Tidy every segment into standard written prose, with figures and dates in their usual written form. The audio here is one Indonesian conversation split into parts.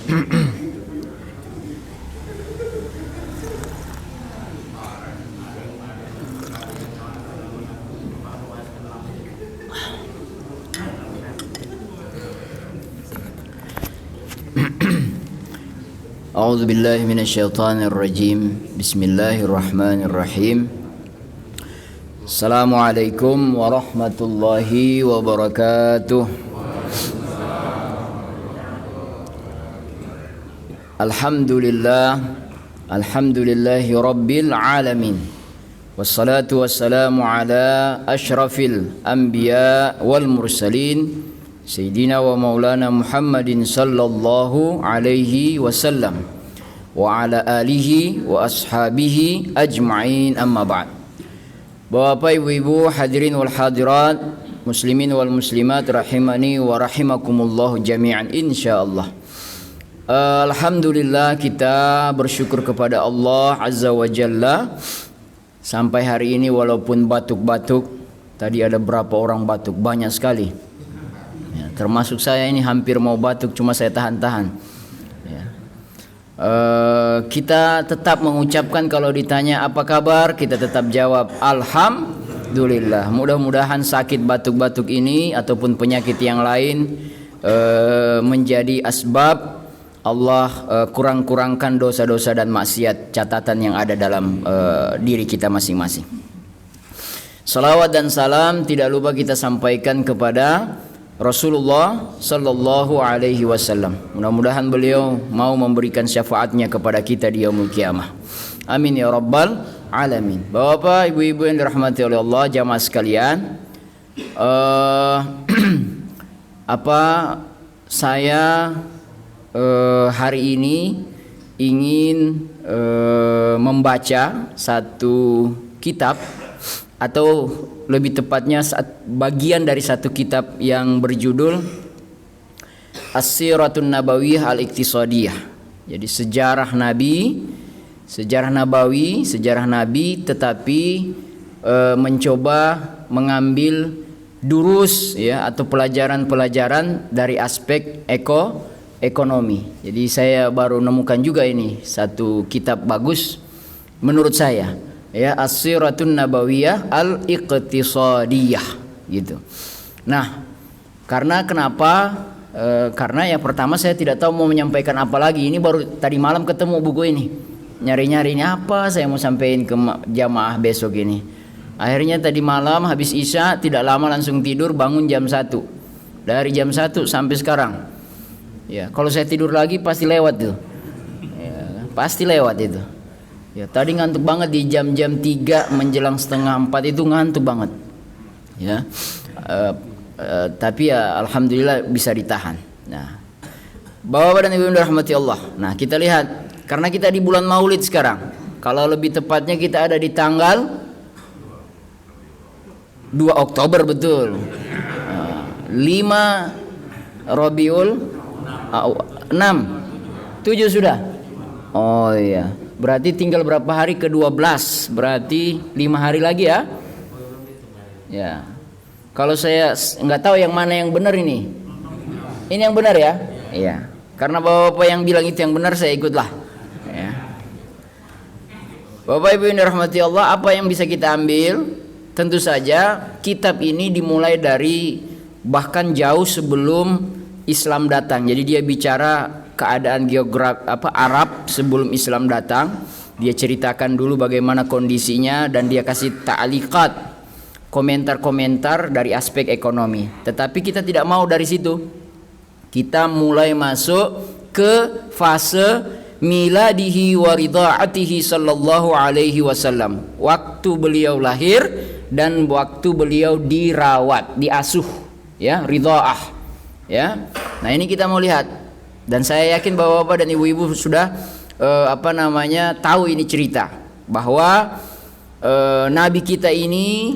A'udzu billahi minasyaitonir rajim. Bismillahirrahmanirrahim. Assalamualaikum warahmatullahi wabarakatuh. Alhamdulillahi rabbil alamin. Wassalatu wassalamu ala asyrafil anbiya wal mursalin Sayyidina wa maulana Muhammadin sallallahu alaihi wasallam wa ala alihi wa ashabihi ajma'in, amma ba'd. Bapak ibu-ibu hadirin wal hadirat, muslimin wal muslimat rahimani wa rahimakumullah jami'an insyaallah. Alhamdulillah, kita bersyukur kepada Allah Azza wa Jalla sampai hari ini walaupun batuk-batuk. Tadi ada berapa orang batuk? Banyak sekali. Termasuk saya ini hampir mau batuk, cuma saya tahan-tahan. Kita tetap mengucapkan kalau ditanya apa kabar, kita tetap jawab alhamdulillah. Mudah-mudahan sakit batuk-batuk ini ataupun penyakit yang lain menjadi asbab Allah kurang-kurangkan dosa-dosa dan maksiat catatan yang ada dalam diri kita masing-masing. Salawat dan salam tidak lupa kita sampaikan kepada Rasulullah sallallahu alaihi wasallam. Mudah-mudahan beliau mau memberikan syafaatnya kepada kita di yaumul qiyamah. Amin ya rabbal alamin. Bapak, ibu-ibu yang dirahmati oleh Allah, jamaah sekalian, saya hari ini ingin membaca satu kitab, atau lebih tepatnya bagian dari satu kitab yang berjudul As-Siratun Nabawiyah Al-Iqtisadiyah. Jadi sejarah Nabi, sejarah Nabi, tetapi mencoba mengambil durus ya, atau pelajaran-pelajaran dari aspek ekonomi. Jadi saya baru nemukan juga ini satu kitab bagus menurut saya. Ya, As-Siratun Nabawiyah Al-Iqtisadiyah gitu. Nah, kenapa? Karena yang pertama saya tidak tahu mau menyampaikan apa lagi. Ini baru tadi malam ketemu buku ini. Nyari-nyari ini apa saya mau sampaikan ke jamaah besok ini. Akhirnya tadi malam habis Isya tidak lama langsung tidur, bangun jam 1. Dari jam 1 sampai sekarang. Ya, kalau saya tidur lagi pasti lewat tuh. Ya, pasti lewat itu. Ya, tadi ngantuk banget di jam-jam 3 menjelang setengah 4 itu ngantuk banget. Ya, tapi ya alhamdulillah bisa ditahan. Nah, Bapak dan Ibu rahmati Allah. Nah, kita lihat karena kita di bulan Maulid sekarang. Kalau lebih tepatnya kita ada di tanggal 2 Oktober betul. 5 Rabiul 6. 7 sudah. Oh iya. Berarti tinggal berapa hari ke 12? Berarti 5 hari lagi ya. Ya. Kalau saya nggak tahu yang mana yang benar ini. Ini yang benar ya? Iya. Karena bapak-bapak yang bilang itu yang benar, saya ikutlah. Ya. Bapak Ibu yang dirahmati Allah, apa yang bisa kita ambil? Tentu saja kitab ini dimulai dari bahkan jauh sebelum Islam datang. Jadi dia bicara keadaan Arab sebelum Islam datang. Dia ceritakan dulu bagaimana kondisinya dan dia kasih ta'liqat, komentar-komentar dari aspek ekonomi. Tetapi kita tidak mau dari situ. Kita mulai masuk ke fase miladihi wa rida'atihi sallallahu alaihi wasallam. Waktu beliau lahir dan waktu beliau dirawat, diasuh, ya, ridha'ah. Ya. Nah, ini kita mau lihat. Dan saya yakin bapak-bapak dan ibu-ibu sudah tahu ini cerita bahwa Nabi kita ini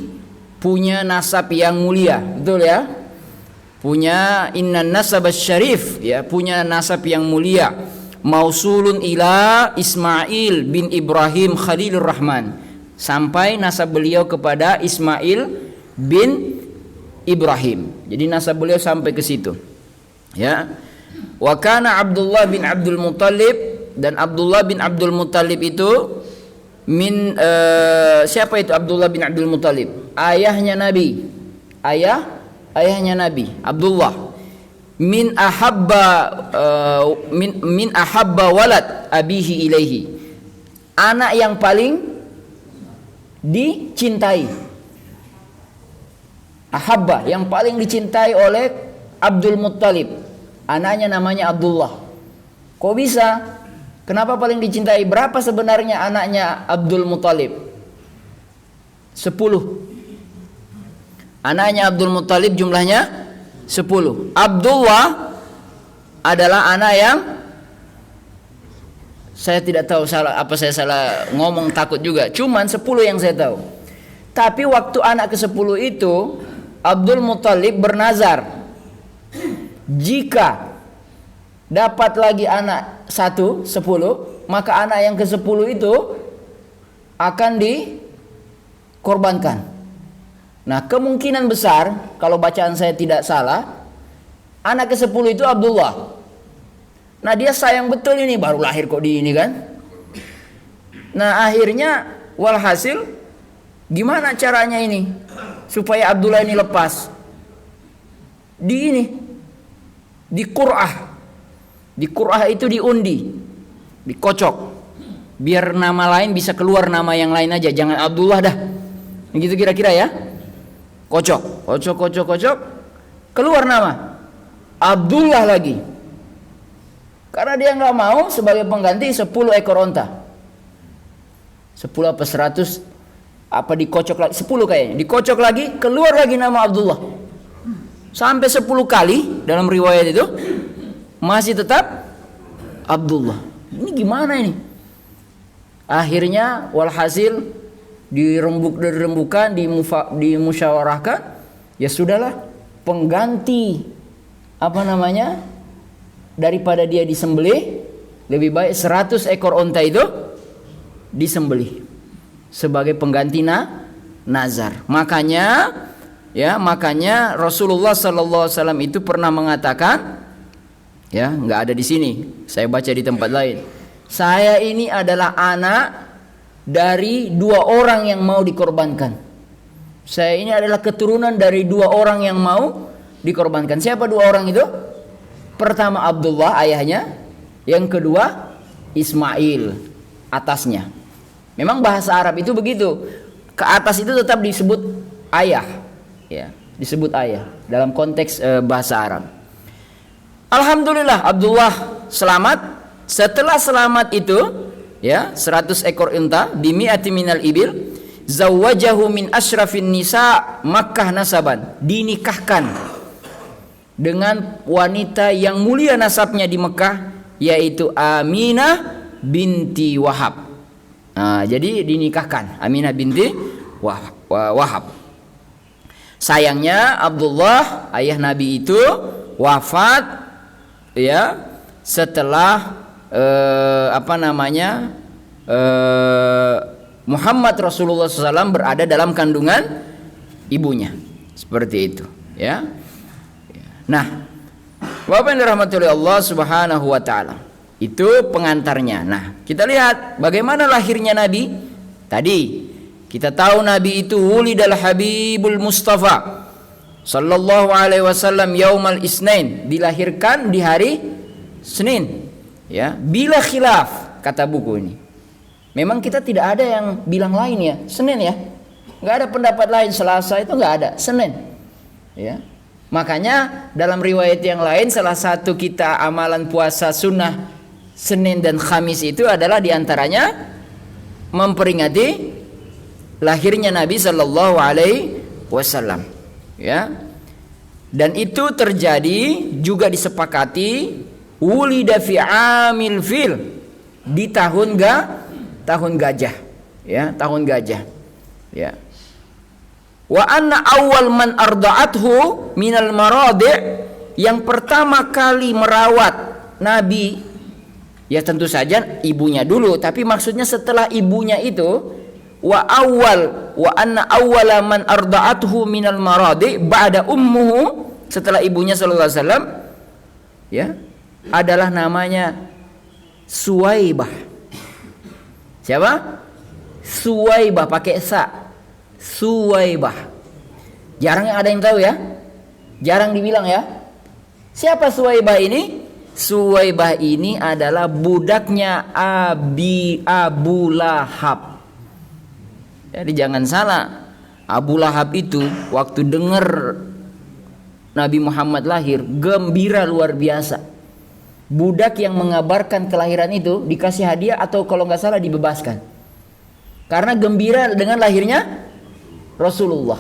punya nasab yang mulia, betul ya? Punya innan nasabas syarif, ya, punya nasab yang mulia. Mausulun ila Ismail bin Ibrahim Khalilur Rahman. Sampai nasab beliau kepada Ismail bin Ibrahim. Jadi nasab beliau sampai ke situ. Ya. Wa kana Abdullah bin Abdul Muttalib, dan Abdullah bin Abdul Muttalib itu siapa itu Abdullah bin Abdul Muttalib? Ayahnya Nabi. Ayahnya Nabi, Abdullah. Min ahabba walad abihi ilaihi. Anak yang paling dicintai. Ahabba, yang paling dicintai oleh Abdul Muttalib. Anaknya namanya Abdullah. Kok bisa? Kenapa paling dicintai? Berapa sebenarnya anaknya Abdul Muttalib? 10. Anaknya Abdul Muttalib jumlahnya 10. Abdullah adalah anak yang, saya tidak tahu salah apa, saya salah ngomong takut juga. Cuman 10 yang saya tahu. Tapi waktu anak ke-10 itu Abdul Muttalib bernazar, jika dapat lagi anak 10, maka anak yang ke-10 itu akan dikorbankan. Nah, kemungkinan besar, kalau bacaan saya tidak salah, anak ke-10 itu Abdullah. Nah, dia sayang betul ini, baru lahir kok di ini kan. Nah, akhirnya walhasil gimana caranya ini supaya Abdullah ini lepas? Di Qur'ah itu diundi, dikocok, biar nama lain bisa keluar nama yang lain aja, jangan Abdullah dah. Begitu kira-kira ya. Kocok, keluar nama Abdullah lagi. Karena dia nggak mau sebagai pengganti 10 ekor onta. 10 apa 100 apa dikocok lagi, 10 kayaknya. Dikocok lagi, keluar lagi nama Abdullah. Sampai 10 kali dalam riwayat itu masih tetap Abdullah. Ini gimana ini? Akhirnya walhasil dirembukan, dimusyawarahkan, ya sudahlah, pengganti daripada dia disembelih, lebih baik 100 ekor onta itu disembelih sebagai pengganti nazar. Makanya Rasulullah sallallahu alaihi wasallam itu pernah mengatakan, ya, nggak ada di sini, saya baca di tempat lain. Saya ini adalah anak dari 2 orang yang mau dikorbankan. Saya ini adalah keturunan dari 2 orang yang mau dikorbankan. Siapa 2 orang itu? Pertama Abdullah ayahnya, yang kedua Ismail atasnya. Memang bahasa Arab itu begitu. Ke atas itu tetap disebut ayah, ya, disebut ayah dalam konteks bahasa Arab. Alhamdulillah Abdullah selamat. Setelah selamat itu, ya, 100 ekor unta, bimi'ati minal ibil, zawwajahu min asyrafin nisa Makkah nasaban, dinikahkan dengan wanita yang mulia nasabnya di Mekah, yaitu Aminah binti Wahab. Nah, jadi dinikahkan Aminah binti Wahab. Sayangnya Abdullah ayah Nabi itu wafat, ya, setelah Muhammad Rasulullah SAW berada dalam kandungan ibunya, seperti itu, ya. Nah, Bapak yang dirahmati oleh Allah Subhanahu wa taala, itu pengantarnya. Nah, kita lihat bagaimana lahirnya Nabi. Tadi kita tahu Nabi itu wulidal Habibul Mustafa sallallahu alaihi wasallam yaumal isnain, dilahirkan di hari Senin, ya, bila khilaf, kata buku ini. Memang kita tidak ada yang bilang lain, ya, Senin, ya, nggak ada pendapat lain. Selasa itu nggak ada, Senin, ya. Makanya dalam riwayat yang lain, salah satu kita amalan puasa sunnah Senin dan Khamis itu adalah diantaranya memperingati lahirnya Nabi Sallallahu Alaihi Wasallam, ya. Dan itu terjadi juga disepakati wulida fi amil fil, di tahun gajah, ya, tahun gajah, ya. Wa anna awal man arda'athu minal maradi', yang pertama kali merawat Nabi, ya tentu saja ibunya dulu, tapi maksudnya setelah ibunya itu, wa anna awwala man arda'athu minal maradi' ba'da ummuhu, setelah ibunya sallallahu alaihi wasallam, ya, adalah namanya Suwaibah. Siapa? Suwaibah pakai sa. Suwaibah. Jarang ada yang tahu ya. Jarang dibilang ya. Siapa Suwaibah ini? Suwaibah ini adalah budaknya Abu Lahab. Jadi jangan salah. Abu Lahab itu waktu dengar Nabi Muhammad lahir, gembira luar biasa. Budak yang mengabarkan kelahiran itu dikasih hadiah atau kalau nggak salah dibebaskan. Karena gembira dengan lahirnya Rasulullah.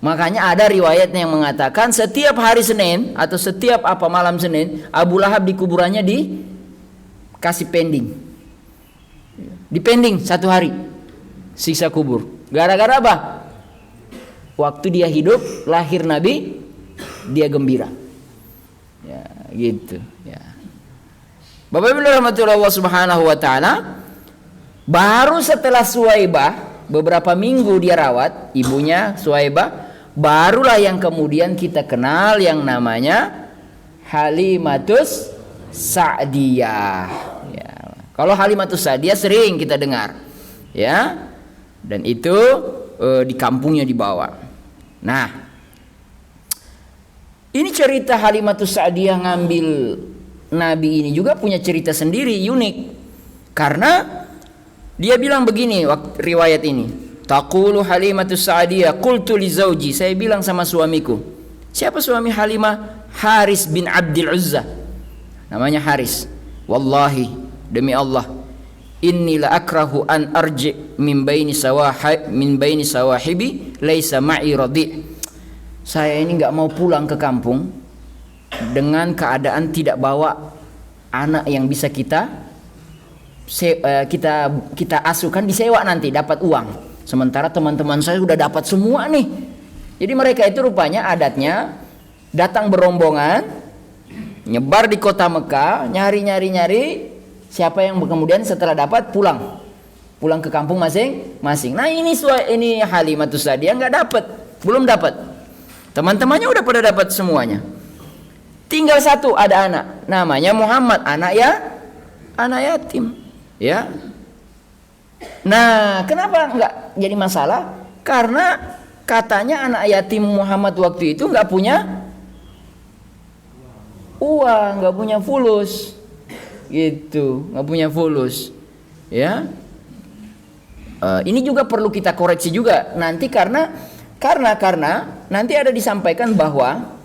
Makanya ada riwayat yang mengatakan setiap hari Senin atau setiap malam Senin, Abu Lahab di kuburannya dikasih pending. Dipending 1 hari siksa kubur. Gara-gara apa? Waktu dia hidup, lahir Nabi, dia gembira. Ya, gitu ya. Bapak Ibu rahmatullah subhanahu wa ta'ala, baru setelah Suwaibah, beberapa minggu dia rawat, ibunya Suwaibah, barulah yang kemudian kita kenal yang namanya Halimatus Sa'diyah. Ya. Kalau Halimatus Sa'diyah sering kita dengar, ya, dan itu di kampungnya dibawa. Nah, ini cerita Halimatus Sa'diyah ngambil Nabi ini juga punya cerita sendiri unik. Karena dia bilang begini waktu riwayat ini. Taqulu Halimatus Sa'diyah qultu li zauji, saya bilang sama suamiku. Siapa suami Halimah? Haris bin Abdul Uzza. Namanya Haris. Wallahi, demi Allah, inni la akrahu an arji min baini sawahibi laisa ma'i radi'. Saya ini enggak mau pulang ke kampung dengan keadaan tidak bawa anak yang bisa kita asuhkan, disewa nanti dapat uang. Sementara teman-teman saya sudah dapat semua nih. Jadi mereka itu rupanya adatnya datang berombongan, nyebar di kota Mekah, nyari siapa yang kemudian setelah dapat pulang ke kampung masing-masing. Nah ini Halimatus Sa'diyah belum dapat. Teman-temannya udah pada dapat semuanya. Tinggal satu ada anak, namanya Muhammad, anak yatim, ya. Nah, kenapa nggak jadi masalah? Karena katanya anak yatim Muhammad waktu itu nggak punya uang, nggak punya fulus, gitu, nggak punya fulus, ya. Ini juga perlu kita koreksi juga nanti karena nanti ada disampaikan bahwa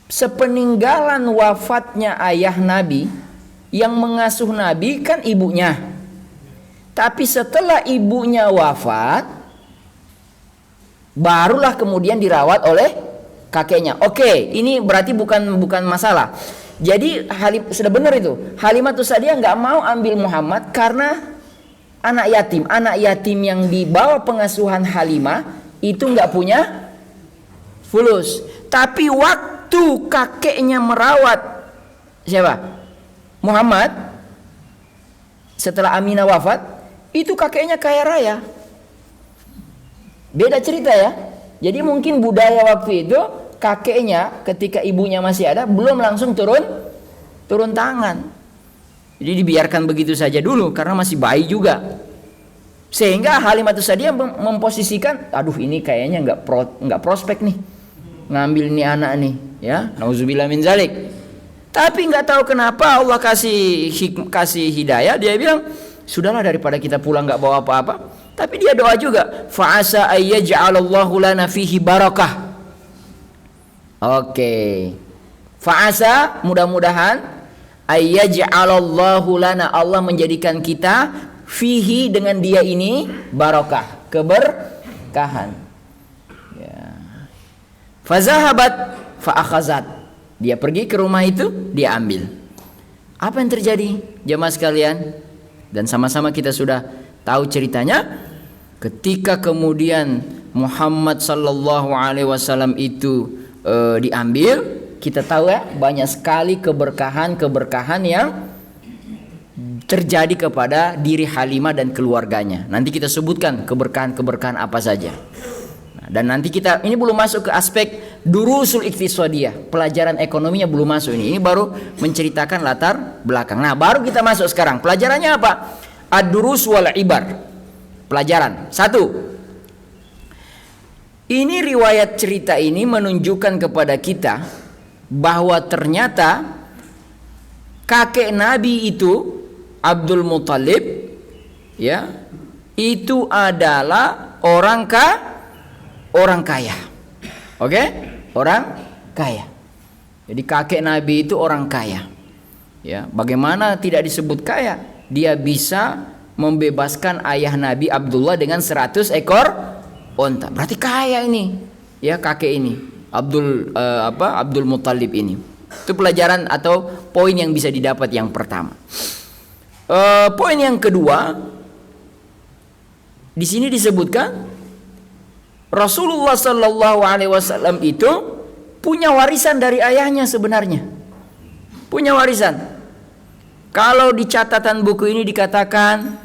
sepeninggalan wafatnya ayah Nabi, yang mengasuh Nabi kan ibunya. Tapi setelah ibunya wafat, barulah kemudian dirawat oleh kakeknya. Oke, ini berarti bukan masalah. Jadi sudah benar itu. Halimatus Sa'diyah nggak mau ambil Muhammad karena anak yatim yang di bawah pengasuhan Halimah itu nggak punya fulus. Tapi waktu kakeknya merawat siapa? Muhammad, setelah Aminah wafat, itu kakeknya kaya raya. Beda cerita ya. Jadi mungkin budaya waktu itu kakeknya ketika ibunya masih ada belum langsung turun tangan. Jadi dibiarkan begitu saja dulu karena masih bayi juga. Sehingga Halimatus Sa'diyah memposisikan, aduh ini kayaknya nggak prospek nih ngambil ini anak nih, ya. Nauzubillah min zalik. Tapi nggak tahu kenapa Allah kasih hidayah, dia bilang sudahlah daripada kita pulang nggak bawa apa-apa. Tapi dia doa juga, fa'asa ayyaj'alallahu lana fihi barakah. Oke. Fa'asa, mudah-mudahan ayyaj'alallahu lana, Allah menjadikan kita fihi dengan dia ini barakah, keberkahan. Ya. Fazahabat fa'akhazat. Dia pergi ke rumah itu, dia ambil. Apa yang terjadi jemaah sekalian? Dan sama-sama kita sudah tahu ceritanya. Ketika kemudian Muhammad sallallahu alaihi wasallam itu diambil, kita tahu ya banyak sekali keberkahan yang terjadi kepada diri Halimah dan keluarganya. Nanti kita sebutkan keberkahan apa saja. Dan nanti kita ini belum masuk ke aspek durusul iktisadiyah, pelajaran ekonominya belum masuk ini. Ini baru menceritakan latar belakang. Nah, baru kita masuk sekarang. Pelajarannya apa? Ad-durus wal ibar. Pelajaran. 1. Ini riwayat cerita ini menunjukkan kepada kita bahwa ternyata kakek Nabi itu Abdul Muthalib, ya, itu adalah orang kaya. Oke? Orang kaya. Jadi kakek Nabi itu orang kaya. Ya, bagaimana tidak disebut kaya? Dia bisa membebaskan ayah Nabi Abdullah dengan 100 ekor onta. Berarti kaya ini. Ya, kakek ini. Abdul Muthalib ini. Itu pelajaran atau poin yang bisa didapat yang pertama. Poin yang kedua, di sini disebutkan Rasulullah Sallallahu Alaihi Wasallam itu punya warisan dari ayahnya sebenarnya. Punya warisan. Kalau di catatan buku ini dikatakan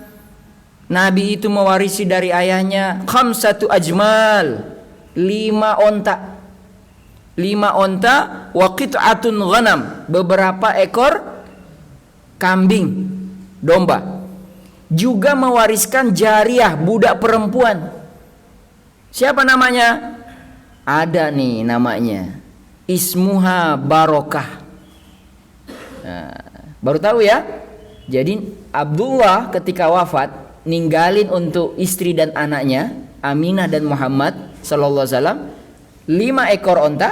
Nabi itu mewarisi dari ayahnya khamsatu ajmal, 5 onta. 5 onta wa qit'atun ghanam, beberapa ekor kambing, domba. Juga mewariskan jariyah, budak perempuan. Siapa namanya? Ada nih namanya. Ismuha Barokah. Nah, baru tahu ya. Jadi Abdullah ketika wafat ninggalin untuk istri dan anaknya Aminah dan Muhammad sallallahu alaihi wasallam 5 ekor onta,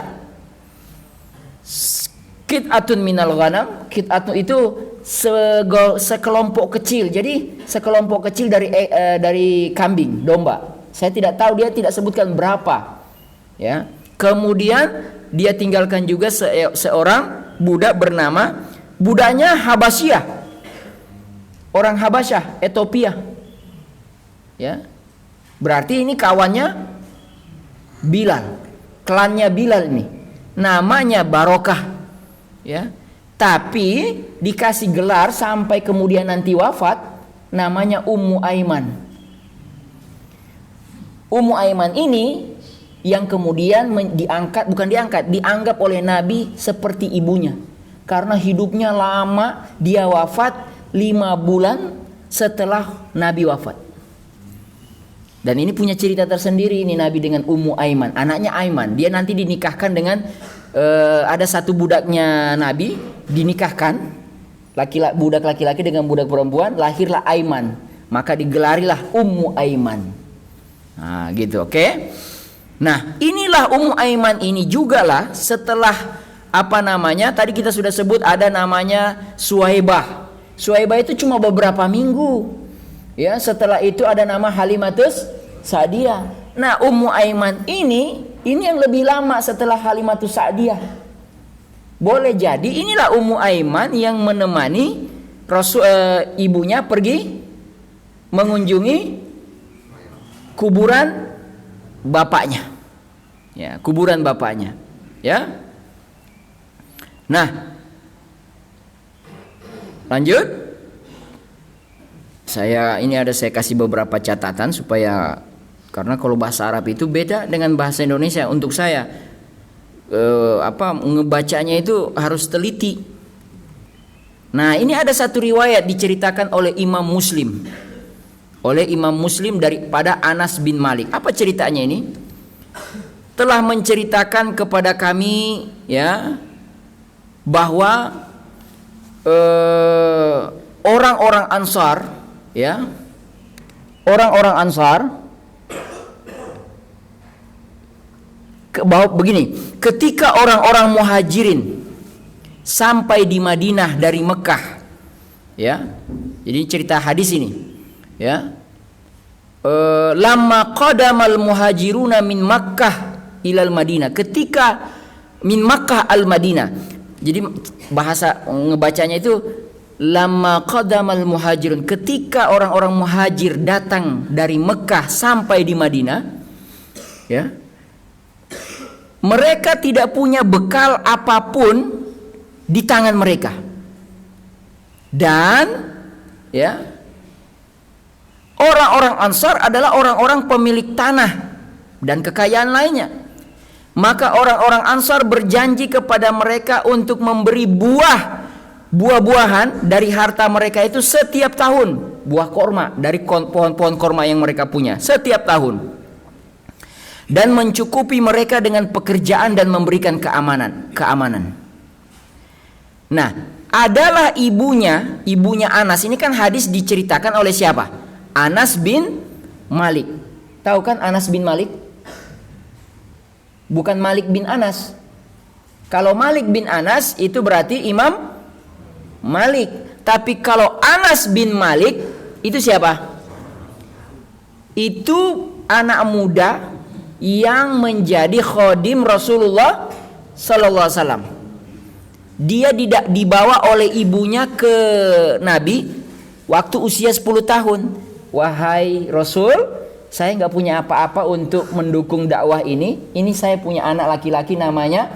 qit'atun minal ghanam. Qit'atun itu sekelompok kecil. Jadi sekelompok kecil dari kambing, domba. Saya tidak tahu, dia tidak sebutkan berapa. Ya. Kemudian dia tinggalkan juga seorang budak bernama, budaknya Habasyah. Orang Habasyah, Ethiopia. Ya. Berarti ini kawannya Bilal. Klannya Bilal ini. Namanya Barokah. Ya. Tapi dikasih gelar sampai kemudian nanti wafat, namanya Ummu Aiman. Ummu Aiman ini yang kemudian dianggap oleh Nabi seperti ibunya. Karena hidupnya lama, dia wafat 5 bulan setelah Nabi wafat. Dan ini punya cerita tersendiri ini Nabi dengan Ummu Aiman, anaknya Aiman. Dia nanti dinikahkan dengan ada satu budaknya Nabi, dinikahkan budak laki-laki dengan budak perempuan, lahirlah Aiman. Maka digelarilah Ummu Aiman. Nah, gitu, oke? Nah, inilah Ummu Aiman ini juga lah setelah tadi kita sudah sebut ada namanya Suwaibah. Suwaibah itu cuma beberapa minggu. Ya, setelah itu ada nama Halimatus Sa'diyah. Nah, Ummu Aiman ini yang lebih lama setelah Halimatus Sa'diyah. Boleh jadi inilah Ummu Aiman yang menemani ibunya pergi mengunjungi kuburan bapaknya. Ya, kuburan bapaknya. Ya. Nah, lanjut. Saya kasih beberapa catatan supaya, karena kalau bahasa Arab itu beda dengan bahasa Indonesia. Untuk saya ngebacanya itu harus teliti. Nah, ini ada satu riwayat diceritakan oleh Imam Muslim. Daripada Anas bin Malik. Apa ceritanya ini? Telah menceritakan kepada kami, ya, bahwa orang-orang Ansar, ya, orang-orang Ansar bahwa begini, ketika orang-orang Muhajirin sampai di Madinah dari Mekah, ya, jadi cerita hadis ini, ya, lamma qadamal muhajiruna min Makkah ilal Madinah, ketika min Makkah al Madinah. Jadi bahasa ngebacanya itu lamma qadamal muhajirun, ketika orang-orang muhajir datang dari Mekah sampai di Madinah, ya, mereka tidak punya bekal apapun di tangan mereka. Dan, ya, orang-orang Ansar adalah orang-orang pemilik tanah dan kekayaan lainnya. Maka orang-orang Ansar berjanji kepada mereka untuk memberi buah-buahan dari harta mereka itu setiap tahun, buah korma dari pohon-pohon korma yang mereka punya setiap tahun, dan mencukupi mereka dengan pekerjaan dan memberikan keamanan. Nah, adalah ibunya Anas. Ini kan hadis diceritakan oleh siapa? Anas bin Malik. Tahu kan Anas bin Malik? Bukan Malik bin Anas. Kalau Malik bin Anas itu berarti Imam Malik. Tapi kalau Anas bin Malik itu siapa? Itu anak muda yang menjadi khodim Rasulullah sallallahu alaihi wasallam. Dia dibawa oleh ibunya ke Nabi waktu usia 10 tahun. Wahai Rasul, saya nggak punya apa-apa untuk mendukung dakwah ini. Ini saya punya anak laki-laki namanya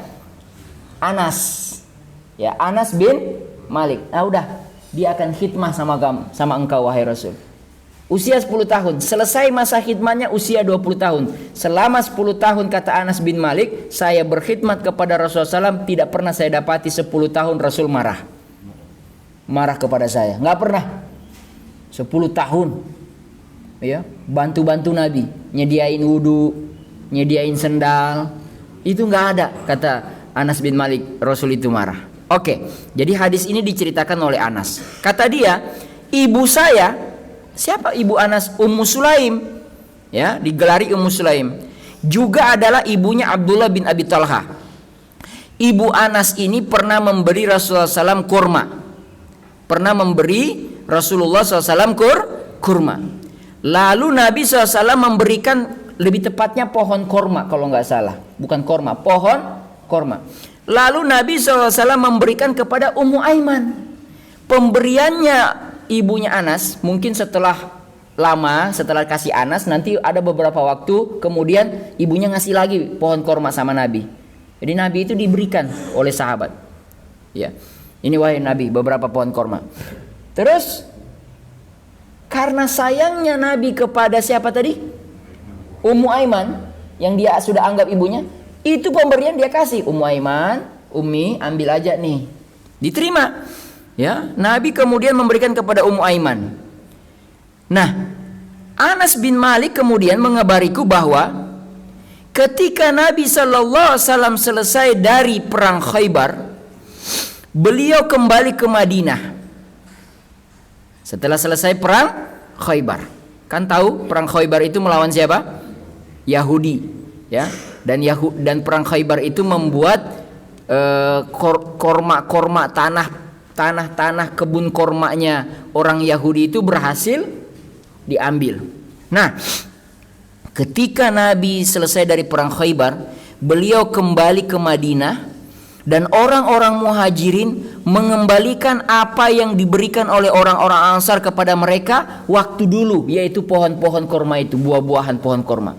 Anas. Ya, Anas bin Malik. Nah udah, dia akan khidmah sama engkau wahai Rasul. Usia 10 tahun. Selesai masa khidmatnya usia 20 tahun. Selama 10 tahun kata Anas bin Malik, saya berkhidmat kepada Rasulullah SAW. Tidak pernah saya dapati 10 tahun Rasul marah kepada saya. Nggak pernah. 10 tahun. Ya, bantu-bantu Nabi, nyediain wudu, nyediain sendal, itu nggak ada kata Anas bin Malik. Rasul itu marah. Oke, jadi hadis ini diceritakan oleh Anas. Kata dia, ibu saya, siapa ibu Anas? Ummu Sulaim, ya, digelari Ummu Sulaim, juga adalah ibunya Abdullah bin Abi Talha. Ibu Anas ini pernah memberi Rasulullah SAW kurma, pernah memberi Rasulullah SAW kurma. Lalu Nabi SAW memberikan, lebih tepatnya pohon korma kalau nggak salah, bukan korma, pohon korma. Lalu Nabi SAW memberikan kepada Ummu Aiman. Pemberiannya ibunya Anas mungkin setelah kasih Anas, nanti ada beberapa waktu kemudian ibunya ngasih lagi pohon korma sama Nabi. Jadi Nabi itu diberikan oleh sahabat. Ya, ini wahai Nabi beberapa pohon korma. Terus karena sayangnya Nabi kepada siapa tadi? Ummu Aiman, yang dia sudah anggap ibunya, itu pemberian dia kasih. Ummu Aiman, Umi, ambil aja nih. Diterima. Ya, Nabi kemudian memberikan kepada Ummu Aiman. Nah, Anas bin Malik kemudian mengabariku bahwa ketika Nabi sallallahu alaihi wasallam selesai dari perang Khaybar, beliau kembali ke Madinah. Setelah selesai perang Khaybar, kan tahu perang Khaybar itu melawan siapa? Yahudi, ya. Dan perang Khaybar itu membuat korma tanah kebun kormanya orang Yahudi itu berhasil diambil. Nah, ketika Nabi selesai dari perang Khaybar, beliau kembali ke Madinah. Dan orang-orang muhajirin mengembalikan apa yang diberikan oleh orang-orang Ansar kepada mereka waktu dulu, yaitu pohon-pohon korma itu, buah-buahan pohon korma.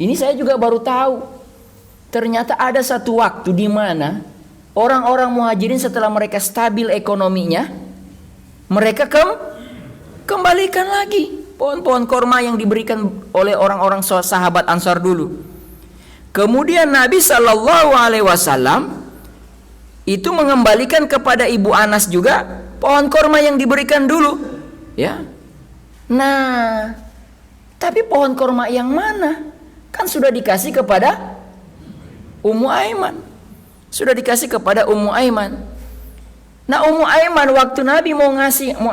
Ini saya juga baru tahu. Ternyata ada satu waktu di mana orang-orang muhajirin setelah mereka stabil ekonominya, mereka kembalikan lagi pohon-pohon korma yang diberikan oleh orang-orang sahabat Ansar dulu. Kemudian Nabi Shallallahu Alaihi Wasallam itu mengembalikan kepada ibu Anas juga pohon korma yang diberikan dulu, ya. Nah, tapi pohon korma yang mana? Kan sudah dikasih kepada Ummu Aiman. Sudah dikasih kepada Ummu Aiman. Nah, Ummu Aiman waktu Nabi mau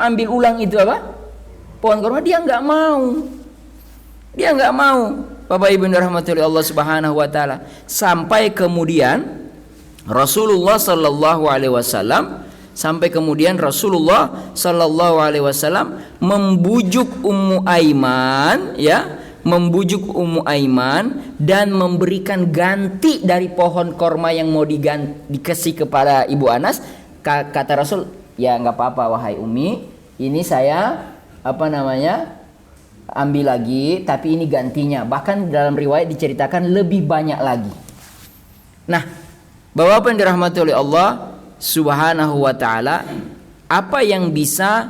ambil ulang itu apa? Pohon korma, dia nggak mau. Dia nggak mau. Bapak Ibu rahmatullahi Allah Subhanahu wa taala. Sampai kemudian Rasulullah sallallahu alaihi wasallam membujuk Ummu Aiman, ya, membujuk Ummu Aiman dan memberikan ganti dari pohon korma yang mau dikasih kepada Ibu Anas. Kata Rasul, ya nggak apa-apa wahai Umi, ini saya ambil lagi, tapi ini gantinya. Bahkan dalam riwayat diceritakan lebih banyak lagi. Nah, Bapak yang dirahmati oleh Allah Subhanahu wa taala, apa yang bisa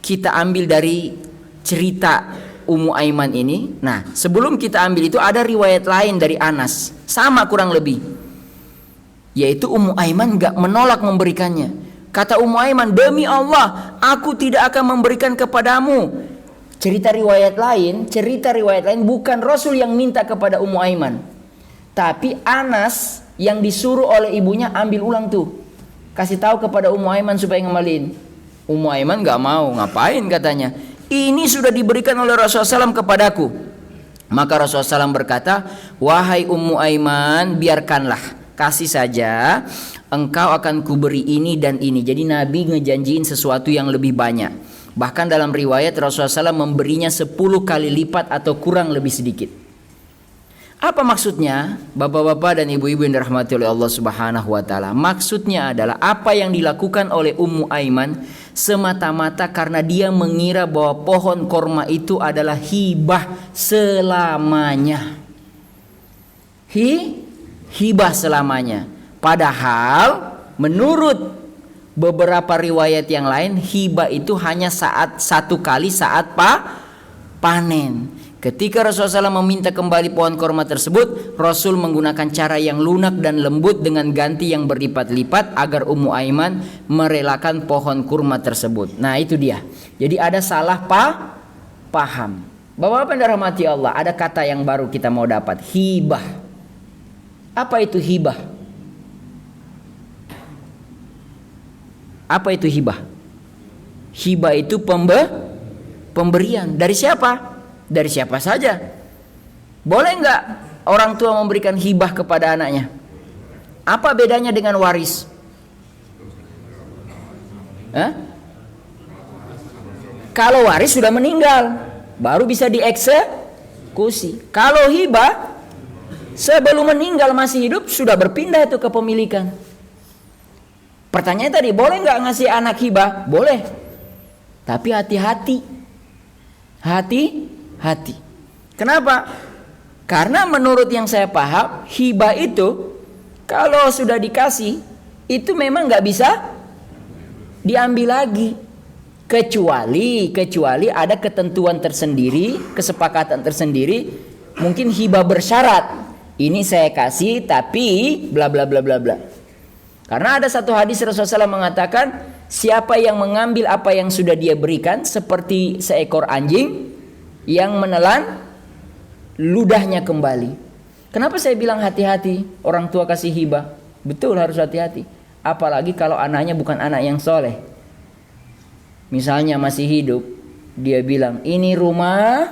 kita ambil dari cerita Ummu Aiman ini. Nah, sebelum kita ambil itu ada riwayat lain dari Anas, sama kurang lebih, yaitu Ummu Aiman gak menolak memberikannya. Kata Ummu Aiman, demi Allah, aku tidak akan memberikan kepadamu. Cerita riwayat lain bukan Rasul yang minta kepada Ummu Aiman, tapi Anas yang disuruh oleh ibunya ambil ulang tuh, kasih tahu kepada Ummu Aiman supaya ngembaliin. Ummu Aiman gak mau, ngapain katanya, ini sudah diberikan oleh Rasulullah SAW kepadaku. Maka Rasulullah SAW berkata, wahai Ummu Aiman, biarkanlah, kasih saja, engkau akan kuberi ini dan ini. Jadi Nabi ngejanjiin sesuatu yang lebih banyak. Bahkan dalam riwayat Rasulullah SAW memberinya 10 kali lipat atau kurang lebih sedikit. Apa maksudnya? Bapak-bapak dan ibu-ibu yang dirahmati oleh Allah Subhanahu wa taala. Maksudnya adalah apa yang dilakukan oleh Ummu Aiman semata-mata karena dia mengira bahwa pohon korma itu adalah hibah selamanya. Hibah selamanya. Padahal menurut beberapa riwayat yang lain, hibah itu hanya satu kali saat panen. Ketika Rasulullah SAW meminta kembali pohon korma tersebut, Rasul menggunakan cara yang lunak dan lembut dengan ganti yang berlipat-lipat agar Ummu Aiman merelakan pohon kurma tersebut. Nah itu dia. Jadi ada salah paham. Bapak-bapak yang dirahmati Allah, ada kata yang baru kita mau dapat, hibah. Apa itu hibah? Apa itu hibah? Hibah itu pemberian. Dari siapa? Dari siapa saja. Boleh nggak orang tua memberikan hibah kepada anaknya? Apa bedanya dengan waris? Kalau waris sudah meninggal, baru bisa dieksekusi. Kalau hibah, sebelum meninggal masih hidup sudah berpindah itu kepemilikan. Pertanyaan tadi, boleh nggak ngasih anak hibah? Boleh. Tapi hati-hati. Hati-hati. Kenapa? Karena menurut yang saya paham, hibah itu kalau sudah dikasih, itu memang nggak bisa diambil lagi. Kecuali ada ketentuan tersendiri, kesepakatan tersendiri, mungkin hibah bersyarat. Ini saya kasih tapi bla bla bla bla bla. Karena ada satu hadis Rasulullah SAW mengatakan, siapa yang mengambil apa yang sudah dia berikan seperti seekor anjing yang menelan ludahnya kembali. Kenapa saya bilang hati-hati orang tua kasih hibah? Betul, harus hati-hati. Apalagi kalau anaknya bukan anak yang soleh. Misalnya masih hidup, dia bilang, ini rumah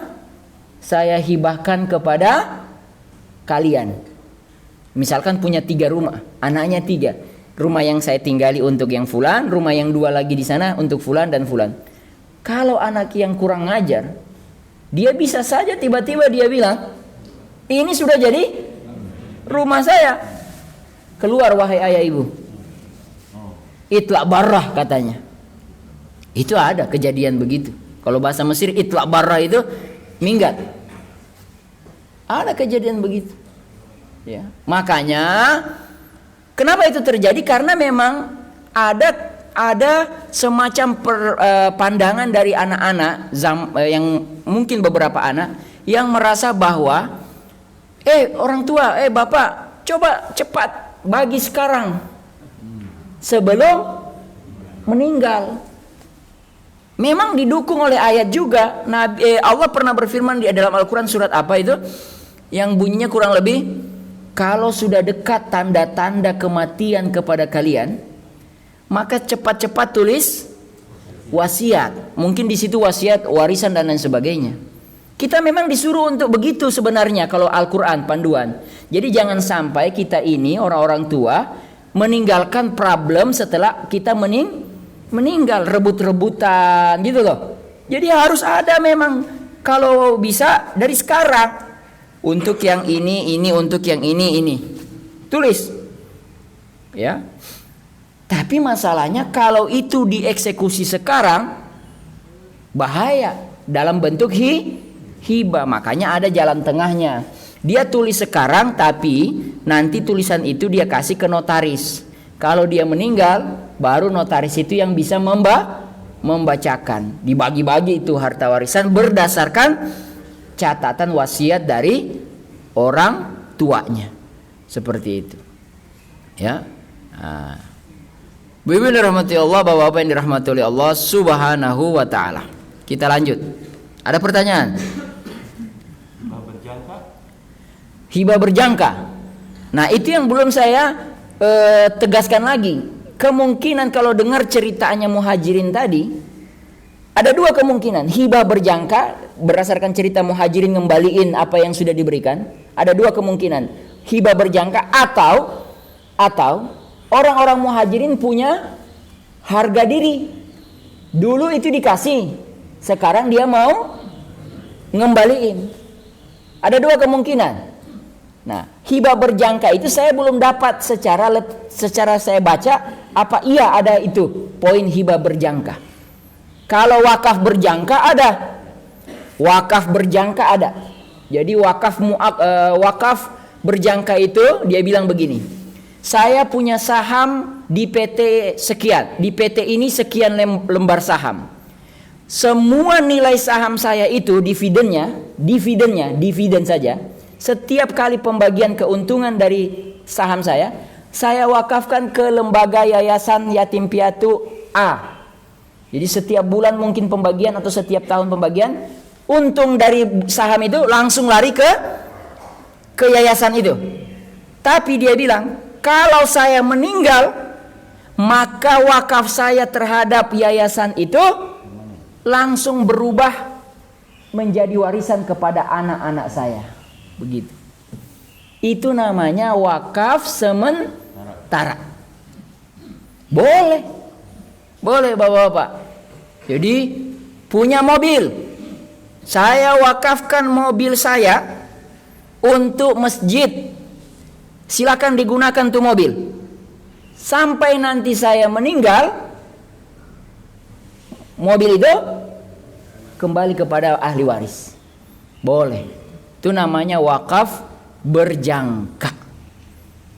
saya hibahkan kepada kalian. Misalkan punya 3 rumah, anaknya 3. Rumah yang saya tinggali untuk yang fulan, rumah yang 2 lagi di sana untuk fulan dan fulan. Kalau anak yang kurang ngajar, dia bisa saja tiba-tiba dia bilang, ini sudah jadi rumah saya. Keluar wahai ayah ibu. Itlaq barrah katanya. Itu ada kejadian begitu. Kalau bahasa Mesir itlaq barrah itu minggat. Ada kejadian begitu. Ya, makanya kenapa itu terjadi? Karena memang ada semacam pandangan dari anak-anak yang mungkin beberapa anak yang merasa bahwa orang tua, bapak, coba cepat bagi sekarang sebelum meninggal. Memang didukung oleh ayat juga. Allah pernah berfirman di dalam Al-Quran surat apa itu? Yang bunyinya kurang lebih, kalau sudah dekat tanda-tanda kematian kepada kalian, maka cepat-cepat tulis wasiat. Mungkin di situ wasiat, warisan dan lain sebagainya. Kita memang disuruh untuk begitu sebenarnya kalau Al-Quran panduan. Jadi jangan sampai kita ini orang-orang tua meninggalkan problem setelah kita meninggal, rebut-rebutan gitu loh. Jadi harus ada memang, kalau bisa dari sekarang, untuk yang ini, untuk yang ini. Tulis. Ya. Tapi masalahnya kalau itu dieksekusi sekarang, bahaya dalam bentuk hibah. Makanya ada jalan tengahnya. Dia tulis sekarang, tapi nanti tulisan itu dia kasih ke notaris. Kalau dia meninggal, baru notaris itu yang bisa membacakan. Dibagi-bagi itu harta warisan berdasarkan catatan wasiat dari orang tuanya. Seperti itu. Ya. Nah. Ibu dirahmati Allah, bapak-bapak yang dirahmati oleh Allah Subhanahu wa taala. Kita lanjut. Ada pertanyaan? Hibah berjangka. Nah, itu yang belum saya tegaskan lagi. Kemungkinan kalau dengar ceritanya Muhajirin tadi, ada dua kemungkinan. Hibah berjangka berdasarkan cerita Muhajirin ngembaliin apa yang sudah diberikan. Ada dua kemungkinan. Hibah berjangka atau orang-orang Muhajirin punya harga diri. Dulu itu dikasih, sekarang dia mau ngembaliin. Ada dua kemungkinan. Nah, hibah berjangka itu saya belum dapat secara saya baca apa iya ada itu poin hibah berjangka. Kalau wakaf berjangka ada. Wakaf berjangka ada. Jadi wakaf berjangka itu dia bilang begini. Saya punya saham di PT sekian. Di PT ini sekian lembar saham. Semua nilai saham saya itu dividen saja. Setiap kali pembagian keuntungan dari saham saya wakafkan ke lembaga yayasan yatim piatu A. Jadi setiap bulan mungkin pembagian atau setiap tahun pembagian, untung dari saham itu langsung lari ke yayasan itu. Tapi dia bilang, kalau saya meninggal, maka wakaf saya terhadap yayasan itu langsung berubah menjadi warisan kepada anak-anak saya. Begitu. Itu namanya wakaf sementara. Boleh bapak-bapak. Jadi punya mobil, saya wakafkan mobil saya untuk masjid. Silakan digunakan tuh mobil. Sampai nanti saya meninggal, mobil itu kembali kepada ahli waris. Boleh. Itu namanya wakaf berjangka.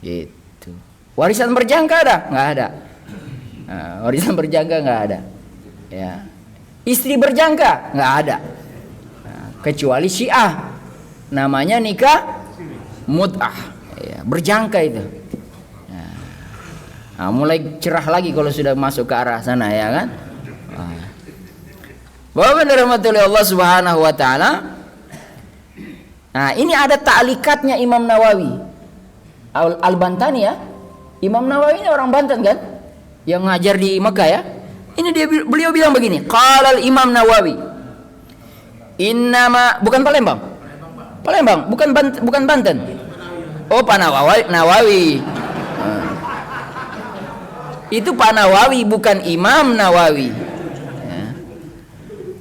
Gitu. Warisan berjangka ada? Nggak ada. Nah, warisan berjangka nggak ada. Ya. Istri berjangka nggak ada. Nah, kecuali Syiah. Namanya nikah mut'ah. Ya, berjangka itu. Nah, mulai cerah lagi kalau sudah masuk ke arah sana, ya kan? Bapak dirahmati oleh Allah Subhanahu wa taala. Nah, ini ada ta'likatnya Imam Nawawi. Al-Bantani ya. Imam Nawawi ini orang Banten kan? Yang ngajar di Mekah ya. Ini beliau bilang begini, qala al-Imam Nawawi. Bukan Palembang. Palembang, bukan Banten. Oh, Pak Nawawi. Itu Pak Nawawi, bukan Imam Nawawi.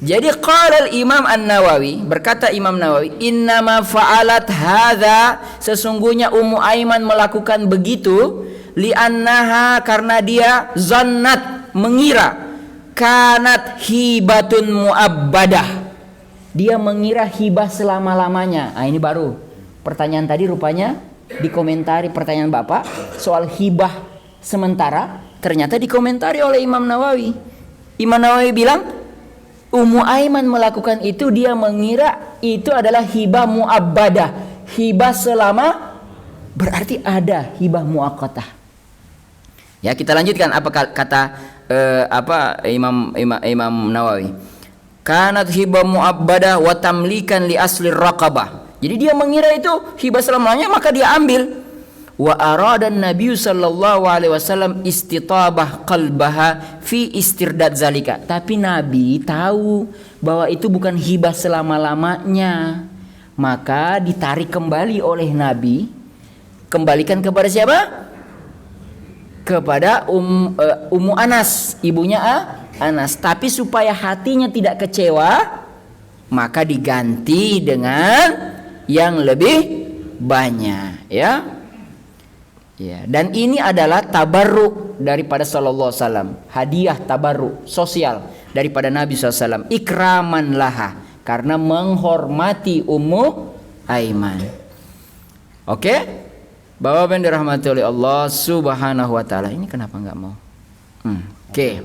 Jadi qala al-Imam An-Nawawi, berkata Imam Nawawi, innama fa'alat hadza, sesungguhnya Ummu Aiman melakukan begitu, li'annaha, karena dia zannat, mengira, kanat hibatun mu'abbadah, dia mengira hibah selama-lamanya. Nah, ini baru pertanyaan tadi rupanya dikomentari, pertanyaan Bapak soal hibah sementara ternyata dikomentari oleh Imam Nawawi. Imam Nawawi bilang Ummu Aiman melakukan itu, dia mengira itu adalah hibah mu'abbadah, hibah selama, berarti ada hibah muaqqatah. Ya, kita lanjutkan apa kata Imam Nawawi. Kanat hibah mu'abbadah wa tamlikan li asli raqabah. Jadi dia mengira itu hibah selamanya, maka dia ambil. Wa arada Nabi sallallahu alaihi wasallam istitabah qalbaha fi istirdad zalika. Tapi Nabi tahu bahwa itu bukan hibah selama-lamanya. Maka ditarik kembali oleh Nabi. Kembalikan kepada siapa? Kepada Ummu Anas, ibunya Anas. Tapi supaya hatinya tidak kecewa, maka diganti dengan yang lebih banyak, ya. Ya, dan ini adalah tabarruk daripada sallallahu alaihi wasallam, hadiah tabarruk sosial daripada Nabi SAW, ikraman laha, karena menghormati Ummu Aiman. Oke? Bapak yang dirahmati oleh Allah Subhanahu wa taala. Ini kenapa enggak mau? Oke.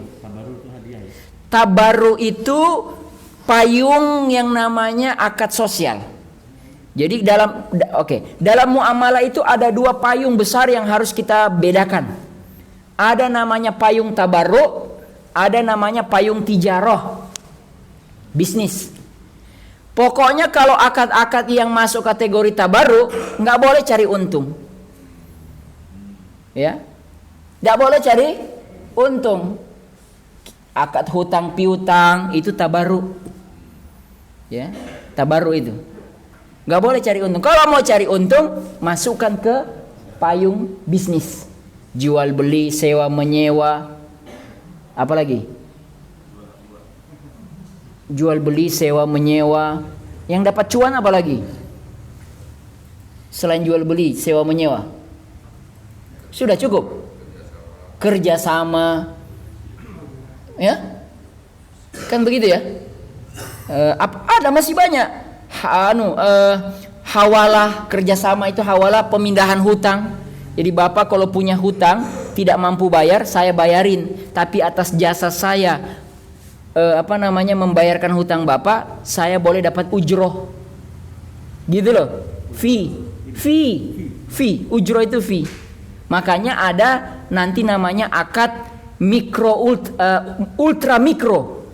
Tabarruk itu payung yang namanya akad sosial. Jadi dalam muamalah itu ada dua payung besar yang harus kita bedakan. Ada namanya payung tabarruk, ada namanya payung tijarah, bisnis. Pokoknya kalau akad-akad yang masuk kategori tabarruk nggak boleh cari untung, ya, nggak boleh cari untung. Akad hutang piutang itu tabarruk, ya, tabarruk itu nggak boleh cari untung. Kalau mau cari untung, masukkan ke payung bisnis, jual beli, sewa menyewa, apalagi jual beli, sewa menyewa. Yang dapat cuan apa lagi? Selain jual beli, sewa menyewa. Sudah cukup. Kerjasama. Ya? Kan begitu ya? Ada masih banyak. Hawalah, kerjasama itu hawalah pemindahan hutang. Jadi Bapak kalau punya hutang tidak mampu bayar, saya bayarin. Tapi atas jasa saya membayarkan hutang Bapak, saya boleh dapat ujroh, gitu loh. Fee, ujroh itu fee. Makanya ada nanti namanya akad mikro, ultra mikro.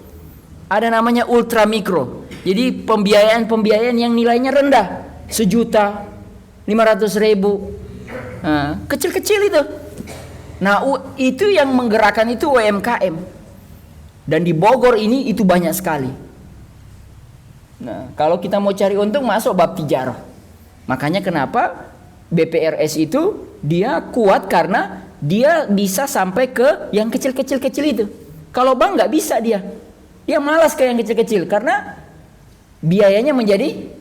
Ada namanya ultra mikro. Jadi pembiayaan yang nilainya rendah, 1.500.000, kecil-kecil itu. Nah itu yang menggerakkan itu UMKM. Dan di Bogor ini itu banyak sekali. Nah, kalau kita mau cari untung masuk bab tijarah. Makanya kenapa BPRS itu dia kuat, karena dia bisa sampai ke yang kecil-kecil itu. Kalau bank nggak bisa dia malas ke yang kecil-kecil karena biayanya menjadi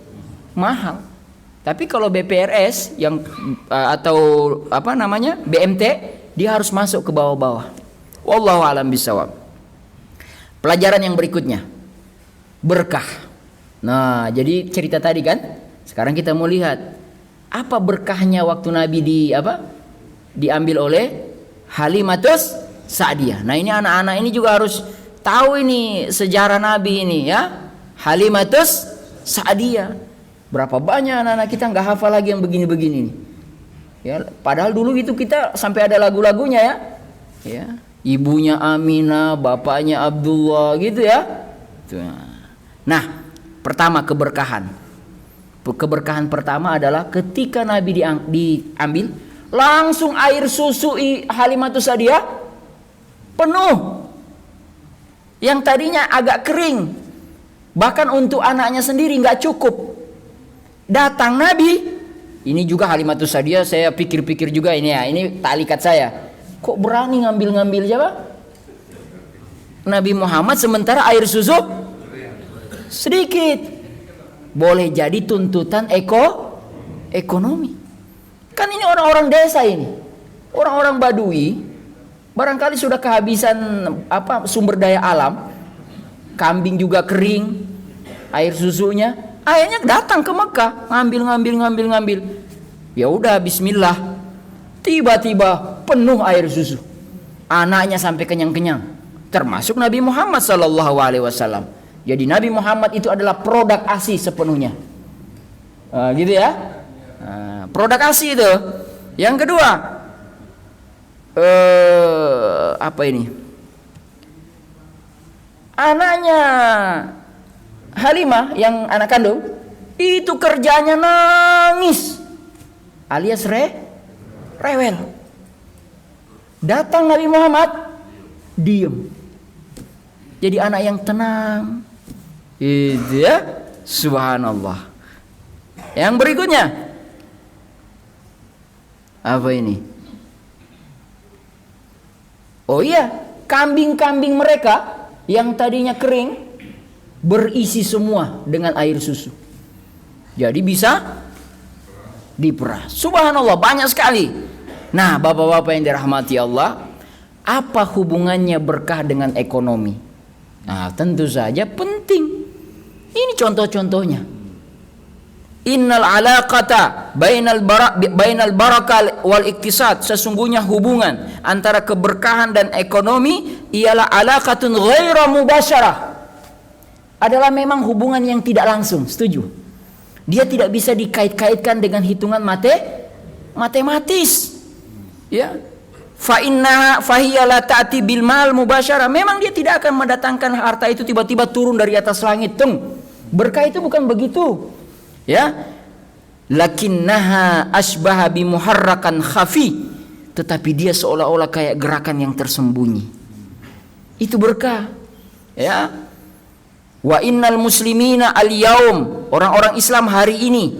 mahal. Tapi kalau BPRS yang BMT, dia harus masuk ke bawah-bawah. Wallahu a'lam bishawab. Pelajaran yang berikutnya, berkah. Nah, jadi cerita tadi kan, sekarang kita mau lihat apa berkahnya waktu Nabi diambil oleh Halimatus Sa'diyah. Nah, ini anak-anak ini juga harus tahu ini sejarah Nabi ini ya. Halimatus Sa'diyah. Berapa banyak anak-anak kita nggak hafal lagi yang begini-begini nih. Ya, padahal dulu itu kita sampai ada lagu-lagunya ya. Ya. Ibunya Aminah, bapaknya Abdullah, gitu ya. Nah, pertama keberkahan. Keberkahan pertama adalah ketika Nabi diambil, langsung air susu Halimatus Sa'diyah penuh. Yang tadinya agak kering, bahkan untuk anaknya sendiri nggak cukup. Datang Nabi, ini juga Halimatus Sa'diyah, saya pikir-pikir juga ini ya, ini talikat saya. Kok berani ngambil siapa? Nabi Muhammad, sementara air susu sedikit. Boleh jadi tuntutan ekonomi. Kan ini orang-orang desa ini. Orang-orang Badui barangkali sudah kehabisan sumber daya alam. Kambing juga kering, air susunya. Akhirnya datang ke Mekah, ngambil. Ya udah bismillah. Tiba-tiba penuh air susu. Anaknya sampai kenyang-kenyang. Termasuk Nabi Muhammad SAW. Jadi Nabi Muhammad itu adalah produk ASI sepenuhnya. Gitu ya. Produk ASI itu. Yang kedua, apa ini? Anaknya Halimah yang anak kandung itu kerjanya nangis, alias rewel. Datang Nabi Muhammad, diem. Jadi anak yang tenang. Itu ya, subhanallah. Yang berikutnya, apa ini? Oh iya, kambing-kambing mereka yang tadinya kering berisi semua dengan air susu. Jadi bisa diperah. Subhanallah, banyak sekali. Nah, bapak-bapak yang dirahmati Allah, apa hubungannya berkah dengan ekonomi? Nah, tentu saja penting. Ini contoh-contohnya. Innal alaqata bainal barakah wal iktisad. Sesungguhnya hubungan antara keberkahan dan ekonomi ialah alaqatun ghaira mubasyarah. adalah memang hubungan yang tidak langsung, setuju. Dia tidak bisa dikait-kaitkan dengan hitungan matematis. Ya. Fa inna fahiya la ta'ti bil mal mubasyarah. Memang dia tidak akan mendatangkan harta itu tiba-tiba turun dari atas langit. Berkah itu bukan begitu. Ya. Lakinnaha asbaha bi muharrakan khafi. Tetapi dia seolah-olah kayak gerakan yang tersembunyi. Itu berkah. Ya. Wa innal muslimina al-yaum, orang-orang Islam hari ini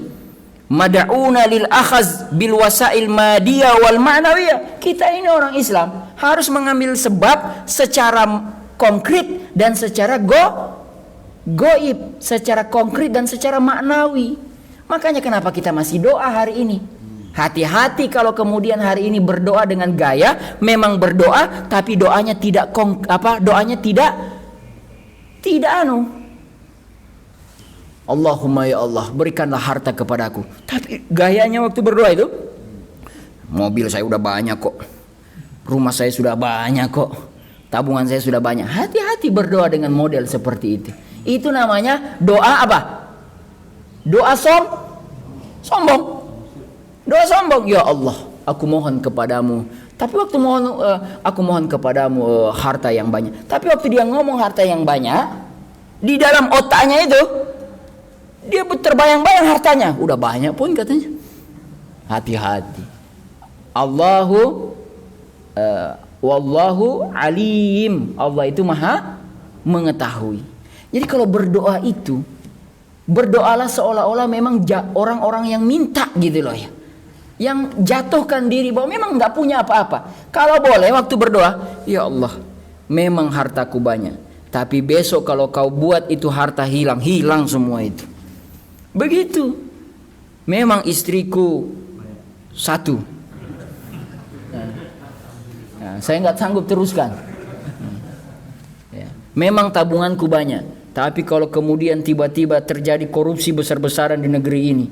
mad'una lil akhaz bil wasail madiyah wal ma'nawiyah. Kita ini orang Islam harus mengambil sebab secara konkret dan secara goib, secara konkret dan secara maknawi. Makanya kenapa kita masih doa hari ini? Hati-hati kalau kemudian hari ini berdoa dengan gaya memang berdoa tapi doanya tidak Allahumma ya Allah berikanlah harta kepadaku. Tapi gayanya waktu berdoa itu, mobil saya udah banyak kok, rumah saya sudah banyak kok, tabungan saya sudah banyak. Hati-hati berdoa dengan model seperti itu. Itu namanya doa apa? Doa sombong. Doa sombong. Ya Allah, aku mohon kepadamu. Tapi waktu aku mohon kepadamu harta yang banyak. Tapi waktu dia ngomong harta yang banyak, di dalam otaknya itu dia terbayang-bayang hartanya. Udah banyak pun katanya. Hati-hati. Wallahu alim. Allah itu maha mengetahui. Jadi kalau berdoa itu, berdoalah seolah-olah memang orang-orang yang minta gitu loh ya. Yang jatuhkan diri bahwa memang nggak punya apa-apa. Kalau boleh waktu berdoa, ya Allah, memang hartaku banyak. Tapi besok kalau kau buat itu harta hilang semua itu. Begitu. Memang istriku satu. Nah, saya nggak sanggup teruskan. Ya. Memang tabunganku banyak. Tapi kalau kemudian tiba-tiba terjadi korupsi besar-besaran di negeri ini,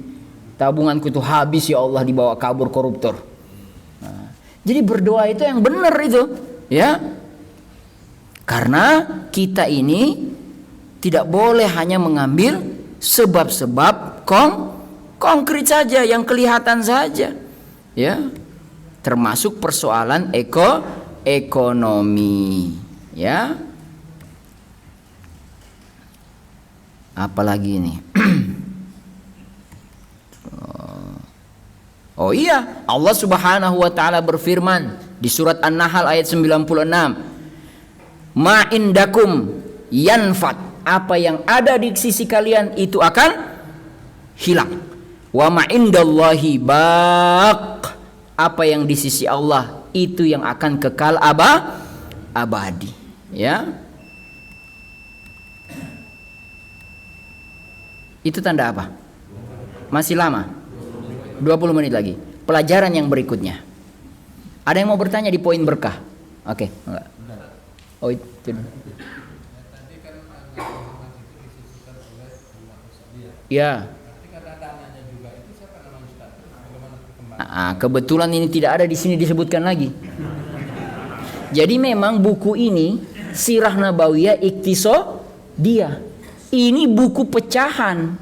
tabunganku itu habis ya Allah dibawa kabur koruptor. Nah, jadi berdoa itu yang benar itu, ya. Karena kita ini tidak boleh hanya mengambil sebab-sebab konkret saja, yang kelihatan saja, ya. Termasuk persoalan ekonomi, ya. Apalagi ini. Oh iya, Allah Subhanahu wa taala berfirman di surat An-Nahl ayat 96. Ma indakum yanfat, apa yang ada di sisi kalian itu akan hilang. Wa ma indallahi baq, apa yang di sisi Allah itu yang akan kekal abadi, ya. Itu tanda apa? Masih lama? 20 menit lagi. Pelajaran yang berikutnya. Ada yang mau bertanya di poin berkah? Oke, enggak. Oh itu. Ya. Kebetulan ini tidak ada di sini disebutkan lagi. Jadi memang buku ini Sirah Nabawiyah Iktisadiyah. Ini buku pecahan,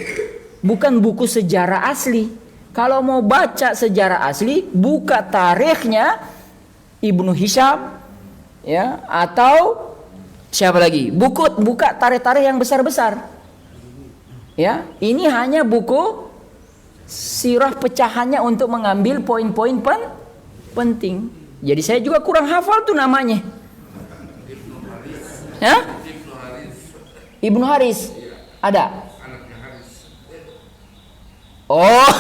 bukan buku sejarah asli. Kalau mau baca sejarah asli, buka tarikhnya Ibnu Hisham, ya, atau siapa lagi? Buka tarikh-tarikh yang besar-besar. Ya, ini hanya buku sirah pecahannya untuk mengambil poin-poin penting. Jadi saya juga kurang hafal tuh namanya. Ya? Ibnu Haris. Ada? Oh,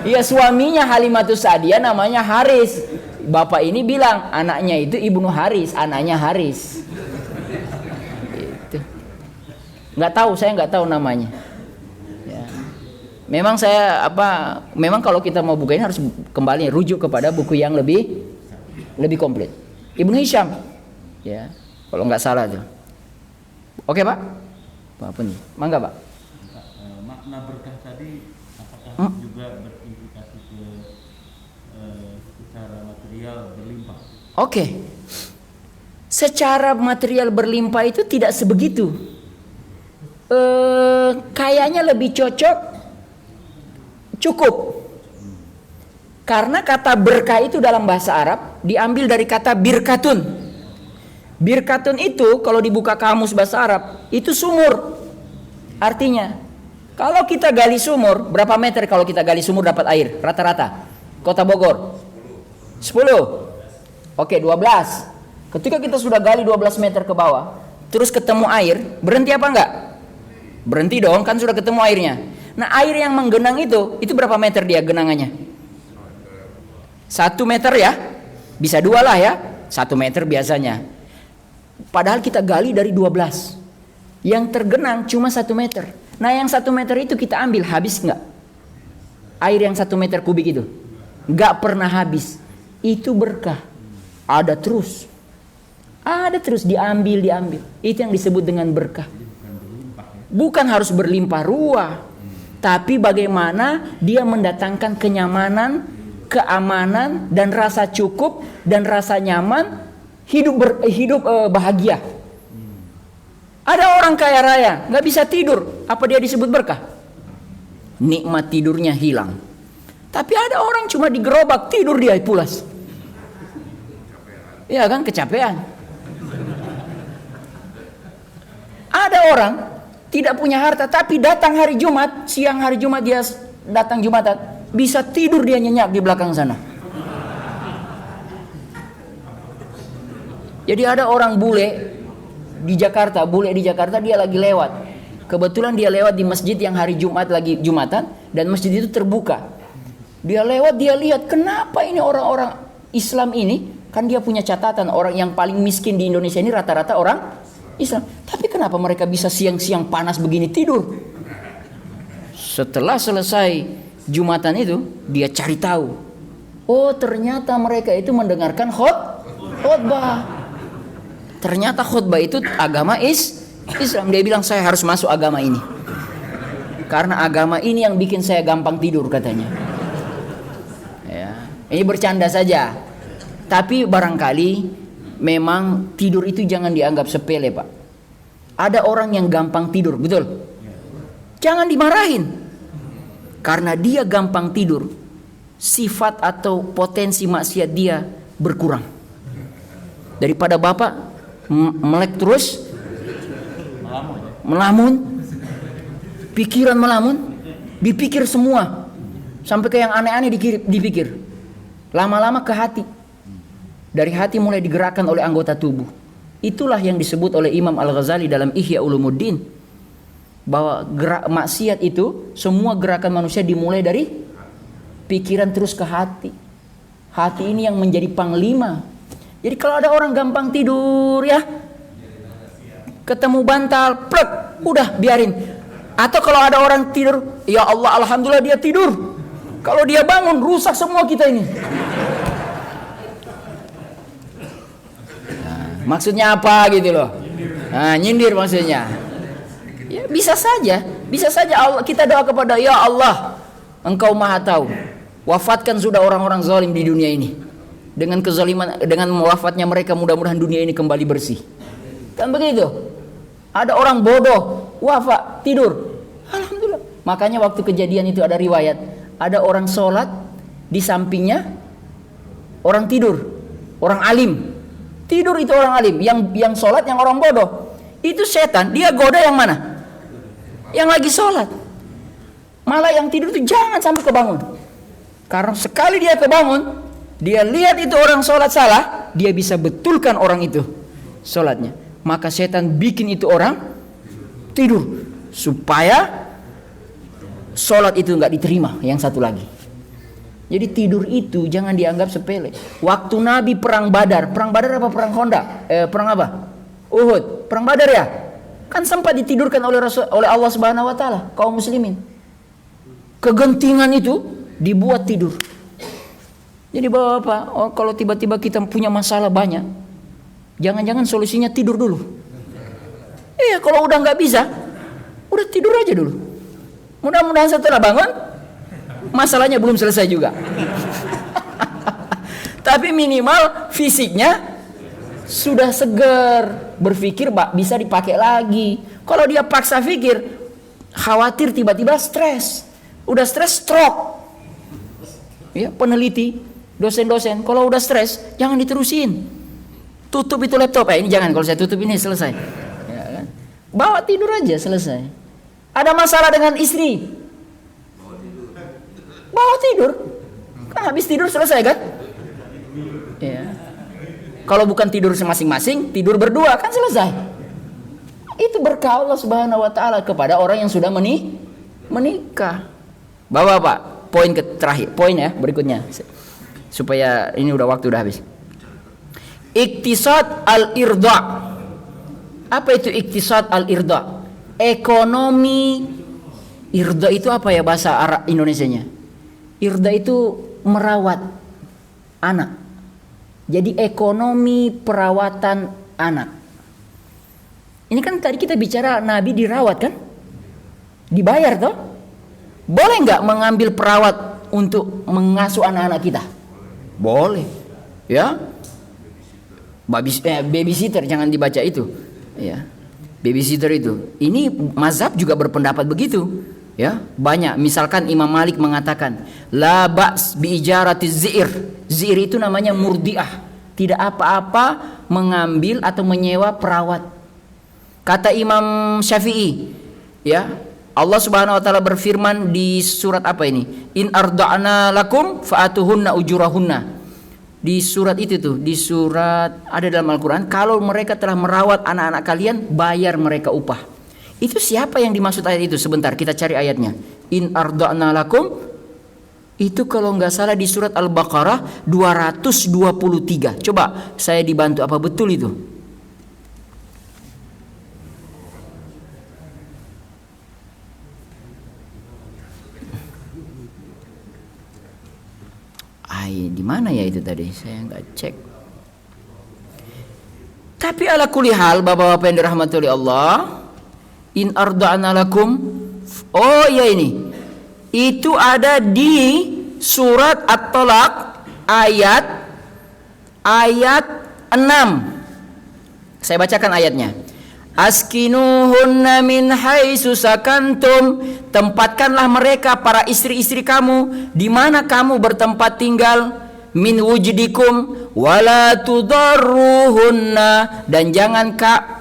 iya, suaminya Halimatus Sa'diyah namanya Haris. Bapak ini bilang anaknya itu Ibnu Haris, anaknya Haris. Gitu. Saya nggak tahu namanya. Ya. Memang memang kalau kita mau buka ini harus kembali rujuk kepada buku yang lebih komplit. Ibnu Hisham, ya, kalau nggak salah tuh. Oke Pak? Pak pun, mangga Pak. Makna berkah tadi apakah juga berimplikasi ke secara material berlimpah? Oke. Secara material berlimpah itu tidak sebegitu. Kayaknya lebih cocok cukup. Karena kata berkah itu dalam bahasa Arab diambil dari kata birkatun. Birkatun itu kalau dibuka kamus bahasa Arab itu sumur. Artinya kalau kita gali sumur, berapa meter kalau kita gali sumur dapat air rata-rata? Kota Bogor 10. Oke, 12. Ketika kita sudah gali 12 meter ke bawah, terus ketemu air, berhenti apa enggak? Berhenti dong, kan sudah ketemu airnya. Nah, air yang menggenang itu berapa meter dia genangannya? 1 meter ya? Bisa 2 lah ya, 1 meter biasanya. Padahal kita gali dari 12. Yang tergenang cuma 1 meter. Nah, yang 1 meter itu kita ambil, habis enggak? Air yang 1 meter kubik itu enggak pernah habis. Itu berkah. Ada terus diambil. Itu yang disebut dengan berkah. Bukan harus berlimpah ruah, tapi bagaimana dia mendatangkan kenyamanan, keamanan, dan rasa cukup dan rasa nyaman, hidup bahagia. Ada orang kaya raya nggak bisa tidur, apa dia disebut berkah? Nikmat tidurnya hilang. Tapi ada orang cuma digerobak tidur dia pulas. Ya kan, kecapean. Ada orang tidak punya harta tapi datang hari Jumat, siang hari Jumat dia datang Jumatan, bisa tidur dia nyenyak di belakang sana. Jadi ada orang bule di Jakarta dia lagi lewat. Kebetulan dia lewat di masjid yang hari Jumat lagi Jumatan dan masjid itu terbuka. Dia lewat, dia lihat kenapa ini orang-orang Islam ini, kan dia punya catatan orang yang paling miskin di Indonesia ini rata-rata orang Islam. Tapi kenapa mereka bisa siang-siang panas begini tidur? Setelah selesai Jumatan itu, dia cari tahu. Oh, ternyata mereka itu mendengarkan khotbah. Ternyata khotbah itu agama Islam. Dia bilang, saya harus masuk agama ini. Karena agama ini yang bikin saya gampang tidur katanya. Ya, ini bercanda saja. Tapi barangkali memang tidur itu jangan dianggap sepele, Pak. Ada orang yang gampang tidur, betul? Jangan dimarahin. Karena dia gampang tidur, sifat atau potensi maksiat dia berkurang. Daripada Bapak melek terus, melamun, pikiran melamun, dipikir semua. Sampai ke yang aneh-aneh dipikir. Lama-lama ke hati. Dari hati mulai digerakkan oleh anggota tubuh. Itulah yang disebut oleh Imam Al-Ghazali dalam Ihya Ulumuddin, bahwa gerak maksiat itu semua gerakan manusia dimulai dari pikiran terus ke hati. Hati ini yang menjadi panglima. Jadi kalau ada orang gampang tidur ya, ketemu bantal, plek, udah biarin. Atau kalau ada orang tidur, ya Allah alhamdulillah dia tidur. Kalau dia bangun rusak semua kita ini. Maksudnya apa gitu loh? Nah, nyindir maksudnya. Ya, bisa saja Allah, kita doa kepada ya Allah, Engkau Maha Tahu. Wafatkan sudah orang-orang zalim di dunia ini. Dengan kezaliman, dengan wafatnya mereka mudah-mudahan dunia ini kembali bersih. Kan begitu? Ada orang bodoh, wafat, tidur. Alhamdulillah. Makanya waktu kejadian itu ada riwayat, ada orang sholat di sampingnya orang tidur, orang alim. Tidur itu orang alim, yang sholat yang orang bodoh. Itu setan, dia goda yang mana? Yang lagi sholat. Malah yang tidur itu jangan sampai kebangun. Karena sekali dia kebangun, dia lihat itu orang sholat salah, dia bisa betulkan orang itu sholatnya. Maka setan bikin itu orang tidur supaya sholat itu nggak diterima. Yang satu lagi. Jadi tidur itu jangan dianggap sepele. Waktu Nabi perang Badar apa perang Khandaq? Perang apa? Uhud. Perang Badar ya? Kan sempat ditidurkan oleh Allah Subhanahu wa taala kaum muslimin. Kegentingan itu dibuat tidur. Jadi Bapak, kalau tiba-tiba kita punya masalah banyak, jangan-jangan solusinya tidur dulu. Iya, kalau udah nggak bisa, udah tidur aja dulu. Mudah-mudahan setelah bangun masalahnya belum selesai juga. Tapi minimal fisiknya sudah segar, berpikir bisa dipakai lagi. Kalau dia paksa pikir, khawatir tiba-tiba stres. Udah stres, stroke. Ya, peneliti, dosen-dosen, kalau udah stres, jangan diterusin. Tutup itu laptop. Ini jangan, kalau saya tutup ini selesai. Ya, kan? Bawa tidur aja, selesai. Ada masalah dengan istri, bawa tidur. Kan habis tidur selesai kan? Ya. Kalau bukan tidur masing-masing, tidur berdua kan selesai. Itu berkah Allah Subhanahu wa taala kepada orang yang sudah menikah. Bapak, poin terakhir, poin ya berikutnya. Supaya ini udah waktu udah habis. Iktisad al-irda. Apa itu iktisad al-irda? Ekonomi irda itu apa ya bahasa Arab Indonesianya? Irda itu merawat anak. Jadi ekonomi perawatan anak. Ini kan tadi kita bicara Nabi dirawat kan? Dibayar toh? Boleh nggak mengambil perawat untuk mengasuh anak-anak kita? Boleh. Ya. Babysitter jangan dibaca itu. Ya. Babysitter itu. Ini mazhab juga berpendapat begitu. Ya, banyak. Misalkan Imam Malik mengatakan, la ba's bi ijaratiz zi'r. Zi'r itu namanya murdiah. Tidak apa-apa mengambil atau menyewa perawat. Kata Imam Syafi'i, ya, Allah Subhanahu wa taala berfirman di surat apa ini? In arda'na lakum fa'atuhunna ujurahunna. Di surat itu tuh, di surat ada dalam Al-Qur'an, kalau mereka telah merawat anak-anak kalian, bayar mereka upah. Itu siapa yang dimaksud ayat itu? Sebentar, kita cari ayatnya. In arda'na lakum, itu kalau nggak salah di surat Al-Baqarah 223. Coba saya dibantu, apa betul itu? Di mana ya itu tadi? Saya nggak cek. Tapi ala kulli hal, bapak-bapak yang dirahmati oleh Allah, in arda'na lakum. Oh ya ini. Itu ada di surat At-Talaq ayat 6. Saya bacakan ayatnya. Askinuhunna min haitsu sakantum, tempatkanlah mereka para istri-istri kamu di mana kamu bertempat tinggal, min wujdikum wala tudarruhunna, dan jangan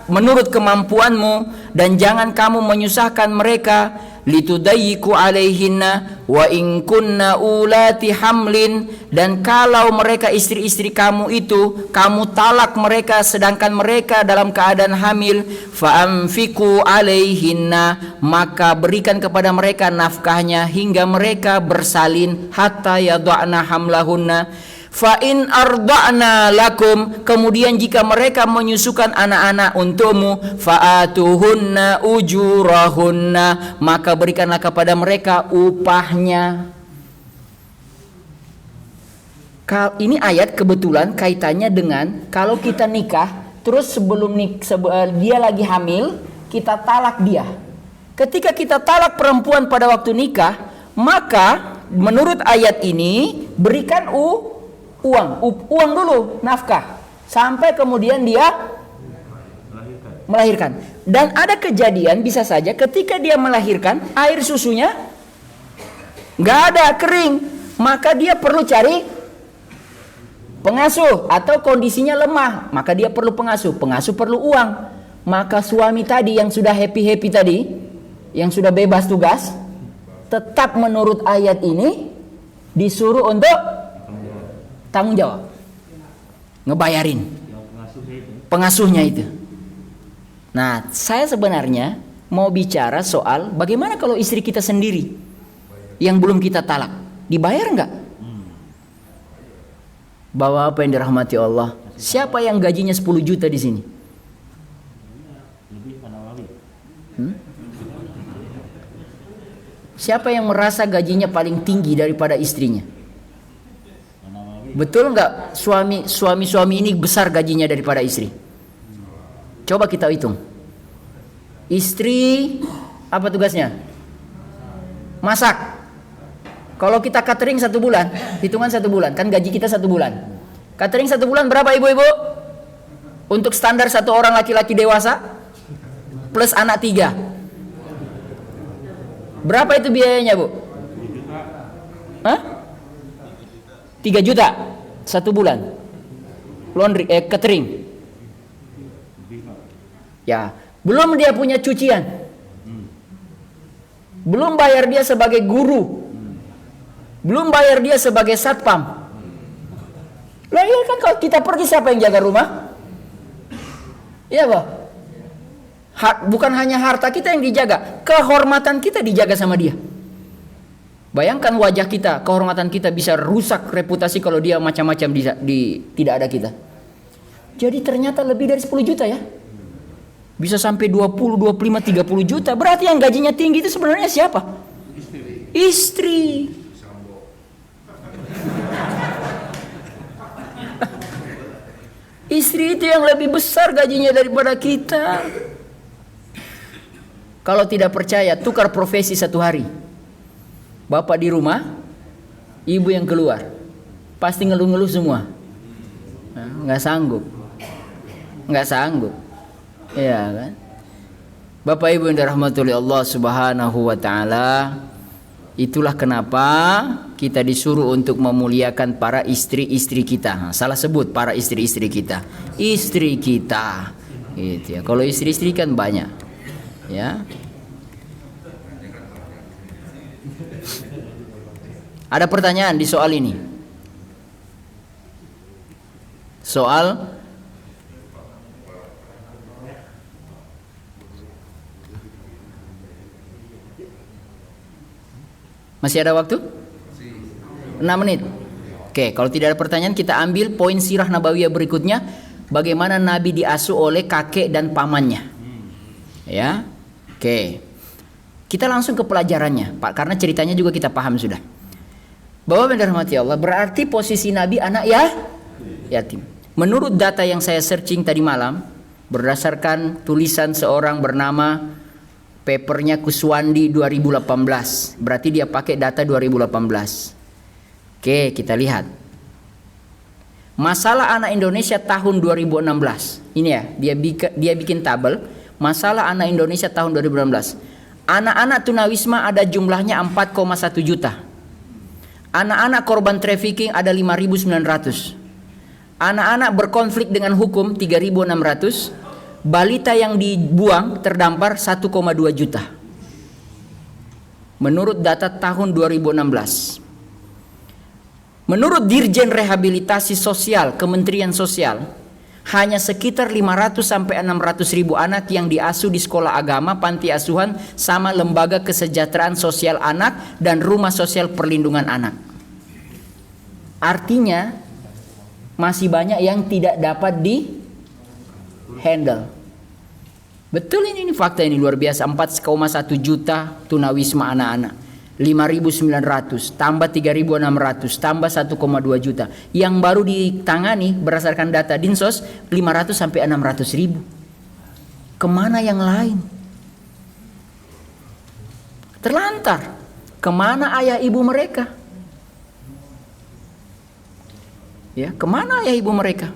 menurut kemampuanmu, dan jangan kamu menyusahkan mereka, litudayyiku alaihinna wa in kunna ulati hamlin, dan kalau mereka istri-istri kamu itu kamu talak mereka sedangkan mereka dalam keadaan hamil, fa anfiqu alaihinna, maka berikan kepada mereka nafkahnya hingga mereka bersalin, hatta yada'na hamlahunna. Fa in arda'na lakum, kemudian jika mereka menyusukan anak-anak untukmu, fa'atuhunna ujurahunna, maka berikanlah kepada mereka upahnya. Ini ayat kebetulan kaitannya dengan kalau kita nikah, terus sebelum dia lagi hamil, kita talak dia. Ketika kita talak perempuan pada waktu nikah, maka menurut ayat ini berikan uang dulu, nafkah, sampai kemudian dia melahirkan. Dan ada kejadian bisa saja ketika dia melahirkan, air susunya nggak ada, kering, maka dia perlu cari pengasuh, atau kondisinya lemah, maka dia perlu pengasuh perlu uang. Maka suami tadi yang sudah happy tadi, yang sudah bebas tugas, tetap menurut ayat ini disuruh untuk tanggung jawab, ngebayarin pengasuhnya itu. Nah, saya sebenarnya mau bicara soal bagaimana kalau istri kita sendiri yang belum kita talak, dibayar nggak? Bapak apa yang dirahmati Allah, siapa yang gajinya 10 juta di sini? Siapa yang merasa gajinya paling tinggi daripada istrinya? Betul nggak suami ini besar gajinya daripada istri? Coba kita hitung. Istri apa tugasnya? Masak. Kalau kita catering 1 bulan, hitungan 1 bulan, kan gaji kita 1 bulan. Catering 1 bulan berapa ibu-ibu? Untuk standar satu orang laki-laki dewasa? plus anak 3. Berapa itu biayanya, Bu? Hah? 3 juta 1 bulan. Laundry, catering. Ya, belum dia punya cucian. Belum bayar dia sebagai guru. Belum bayar dia sebagai satpam. Lah iya kan, kalau kita pergi siapa yang jaga rumah? Iya, Pak. Bukan hanya harta kita yang dijaga, kehormatan kita dijaga sama dia. Bayangkan wajah kita, kehormatan kita bisa rusak reputasi kalau dia macam-macam tidak ada kita. Jadi ternyata lebih dari 10 juta ya. Bisa sampai 20, 25, 30 juta. Berarti yang gajinya tinggi itu sebenarnya siapa? Istri. Istri itu yang lebih besar gajinya daripada kita. Kalau tidak percaya, tukar profesi 1 hari. Bapak di rumah, ibu yang keluar. Pasti ngeluh-ngeluh semua. Nggak sanggup. Nggak sanggup. Iya kan? Bapak Ibu yang dirahmati oleh Allah Subhanahu wa taala, itulah kenapa kita disuruh untuk memuliakan para istri-istri kita. Salah sebut para istri-istri kita. Istri kita. Gitu ya. Kalau istri-istri kan banyak. Ya. Ada pertanyaan di soal ini? Soal masih ada waktu? 6 menit. Oke, kalau tidak ada pertanyaan kita ambil poin sirah nabawiyah berikutnya. Bagaimana Nabi diasuh oleh kakek dan pamannya. Ya. Oke. Kita langsung ke pelajarannya, Pak, karena ceritanya juga kita paham sudah. Bapak yang dirahmati Allah, berarti posisi Nabi anak yatim. Menurut data yang saya searching tadi malam, berdasarkan tulisan seorang bernama papernya Kuswandi 2018. Berarti dia pakai data 2018. Oke, kita lihat. Masalah anak Indonesia tahun 2016. Ini ya, dia bikin tabel. Masalah anak Indonesia tahun 2016. Anak-anak tunawisma ada jumlahnya 4,1 juta. Anak-anak korban trafficking ada 5.900. Anak-anak berkonflik dengan hukum 3.600. Balita yang dibuang terdampar 1,2 juta. Menurut data tahun 2016. Menurut Dirjen Rehabilitasi Sosial Kementerian Sosial, hanya sekitar 500 sampai 600 ribu anak yang diasuh di sekolah agama, panti asuhan, sama lembaga kesejahteraan sosial anak dan rumah sosial perlindungan anak. Artinya masih banyak yang tidak dapat di handle. Betul ini fakta ini luar biasa. 4,1 juta tunawisma anak-anak, 5.900 tambah 3.600 tambah 1,2 juta. Yang baru ditangani berdasarkan data Dinsos 500 sampai 600 ribu. Kemana yang lain? Terlantar. Kemana ayah ibu mereka? Ya, kemana ayah ibu mereka?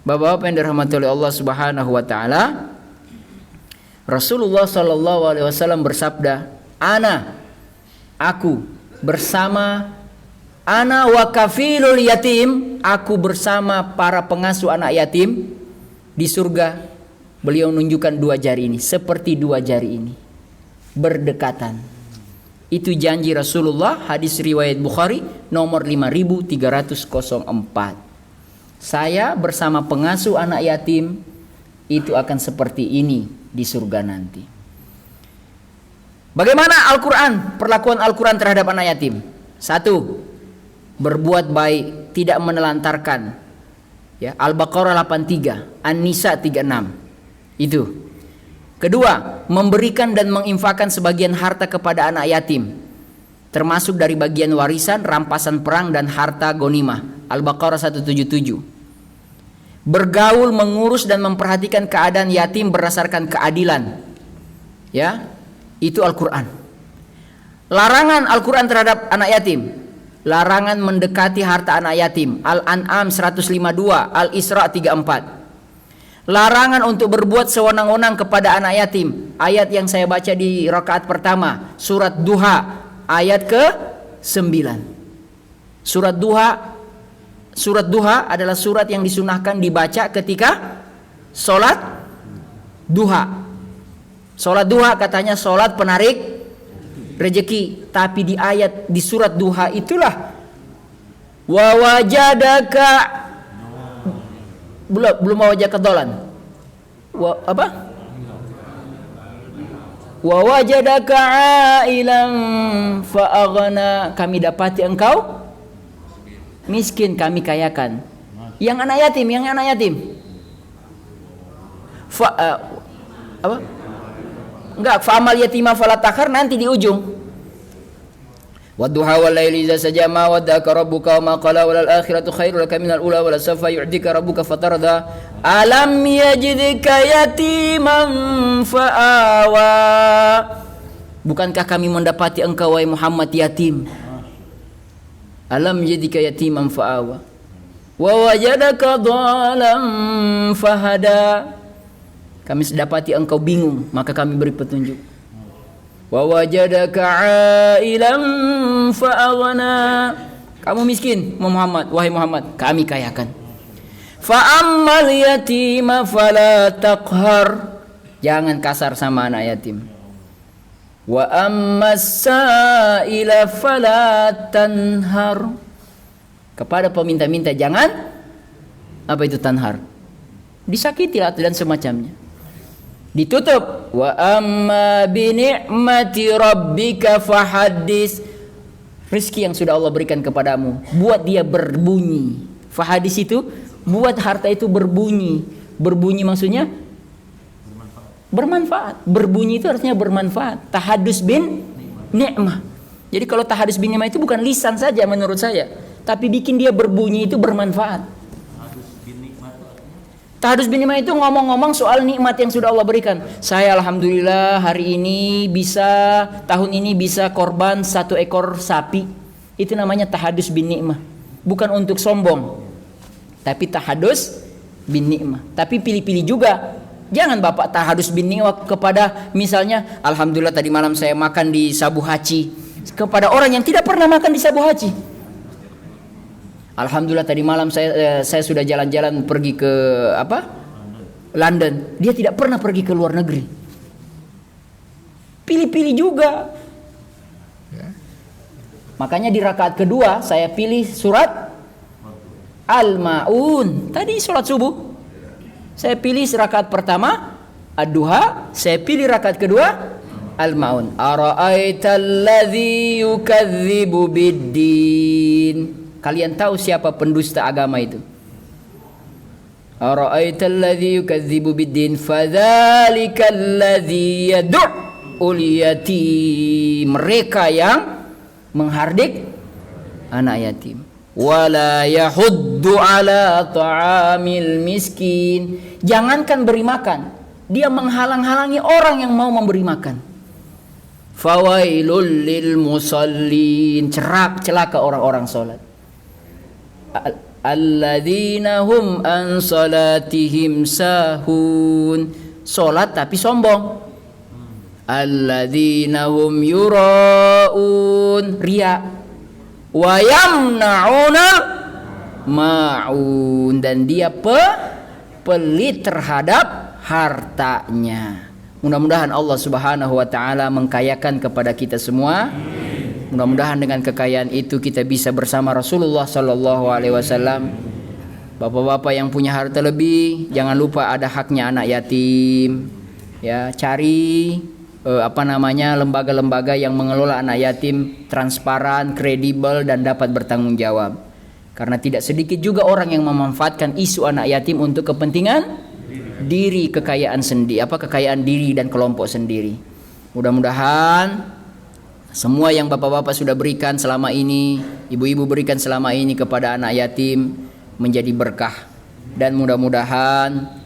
Bapak-bapak yang dirahmati oleh Allah Subhanahu wa taala, Rasulullah sallallahu alaihi wasallam bersabda, aku bersama ana wa kafilul yatim, aku bersama para pengasuh anak yatim di surga. Beliau menunjukkan 2 jari ini, seperti 2 jari ini berdekatan. Itu janji Rasulullah, hadis riwayat Bukhari nomor 5304. Saya bersama pengasuh anak yatim itu akan seperti ini di surga nanti. Bagaimana Al-Quran, perlakuan Al-Quran terhadap anak yatim? 1. Berbuat baik, tidak menelantarkan. Ya, Al-Baqarah 83, An-Nisa 36. Itu. Kedua, memberikan dan menginfakkan sebagian harta kepada anak yatim, termasuk dari bagian warisan, rampasan perang dan harta ghanimah. Al-Baqarah 177. Bergaul, mengurus dan memperhatikan keadaan yatim berdasarkan keadilan. Ya, itu Al-Quran. Larangan Al-Quran terhadap anak yatim. Larangan mendekati harta anak yatim. Al-An'am 152, Al-Isra 34. Larangan untuk berbuat sewenang-wenang kepada anak yatim. Ayat yang saya baca di rakaat pertama, surat Duha, ayat ke-9. Surat Duha adalah surat yang disunahkan dibaca ketika sholat duha. Sholat duha katanya sholat penarik rezeki. Tapi di surat Duha itulah wa wajadaka, belum wajaka dolan. Wa wajadaka ailan fa'aghna, kami dapati engkau miskin, kami kayakan. Yang anak yatim. Fa'amal yatima fala takhar, nanti di ujung. Wadduha wal laili idza saja ma waddaka rabbuka wa ma qala wal akhiratu khairul laka minal ula wa la sawfa yu'tika rabbuka fatarda. Alam yajidka yatiman fa'awa. Bukankah kami mendapati engkau wahai Muhammad yatim? Alam yajidka yatiman fa'awa wa wajadaka dhalam fahada. Kami sedapati engkau bingung, maka kami beri petunjuk. Wa wajadaka ailan fa'aghna. Kamu miskin, Muhammad, wahai Muhammad, kami kayakan. Fa ammal yatima fala taqhar. Jangan kasar sama anak yatim. Wa ammas sa'ila fala tanhar. Kepada peminta-minta jangan tanhar? Disakiti dan semacamnya. Ditutup. Wa amma bi ni'mati rabbika fahaddis. Rizki yang sudah Allah berikan kepadamu, buat dia berbunyi. Fahaddis itu buat harta itu berbunyi. Berbunyi maksudnya bermanfaat. Berbunyi itu artinya bermanfaat. Tahadus bin ni'mah. Jadi kalau tahadus bin ni'mah itu bukan lisan saja menurut saya, tapi bikin dia berbunyi itu bermanfaat. Tahadus bin ni'mah itu ngomong-ngomong soal nikmat yang sudah Allah berikan. Saya alhamdulillah hari ini tahun ini bisa korban 1 ekor sapi. Itu namanya tahadus bin ni'mah. Bukan untuk sombong, tapi tahadus bin ni'mah. Tapi pilih-pilih juga. Jangan Bapak tahadus bin ni'mah kepada misalnya alhamdulillah tadi malam saya makan di Sabu Haji, kepada orang yang tidak pernah makan di Sabu Haji. Alhamdulillah tadi malam saya sudah jalan-jalan pergi ke London. Dia tidak pernah pergi ke luar negeri. Pilih-pilih juga. Makanya di rakaat kedua saya pilih surat Al-Ma'un. Tadi sholat subuh saya pilih rakaat pertama Ad-Duha, saya pilih rakaat kedua Al-Ma'un. Ara'aital ladzi yukadzibu bid-din. Kalian tahu siapa pendusta agama itu? Ara'aital ladzi yukadzibu bid-din fadzalikal ladzi yad'ul yatim. Mereka yang menghardik anak yatim. Wala yahuddu ala ta'amil miskin. Jangankan beri makan, dia menghalang-halangi orang yang mau memberi makan. Fawailul lil musallin. Celaka orang-orang salat. Alladzina hum an salatihim sahun. Salat tapi sombong. Alladzina hum yura'un. Riya. Wa yamna'una ma'un. Dan dia pelit terhadap hartanya. Mudah-mudahan Allah Subhanahu wa taala mengkayakan kepada kita semua. Mudah-mudahan dengan kekayaan itu kita bisa bersama Rasulullah sallallahu alaihi wasallam. Bapak-bapak yang punya harta lebih, jangan lupa ada haknya anak yatim. Ya, cari lembaga-lembaga yang mengelola anak yatim transparan, kredibel dan dapat bertanggung jawab. Karena tidak sedikit juga orang yang memanfaatkan isu anak yatim untuk kepentingan diri, kekayaan diri dan kelompok sendiri. Mudah-mudahan semua yang bapak-bapak sudah berikan selama ini, ibu-ibu berikan selama ini kepada anak yatim menjadi berkah. Dan mudah-mudahan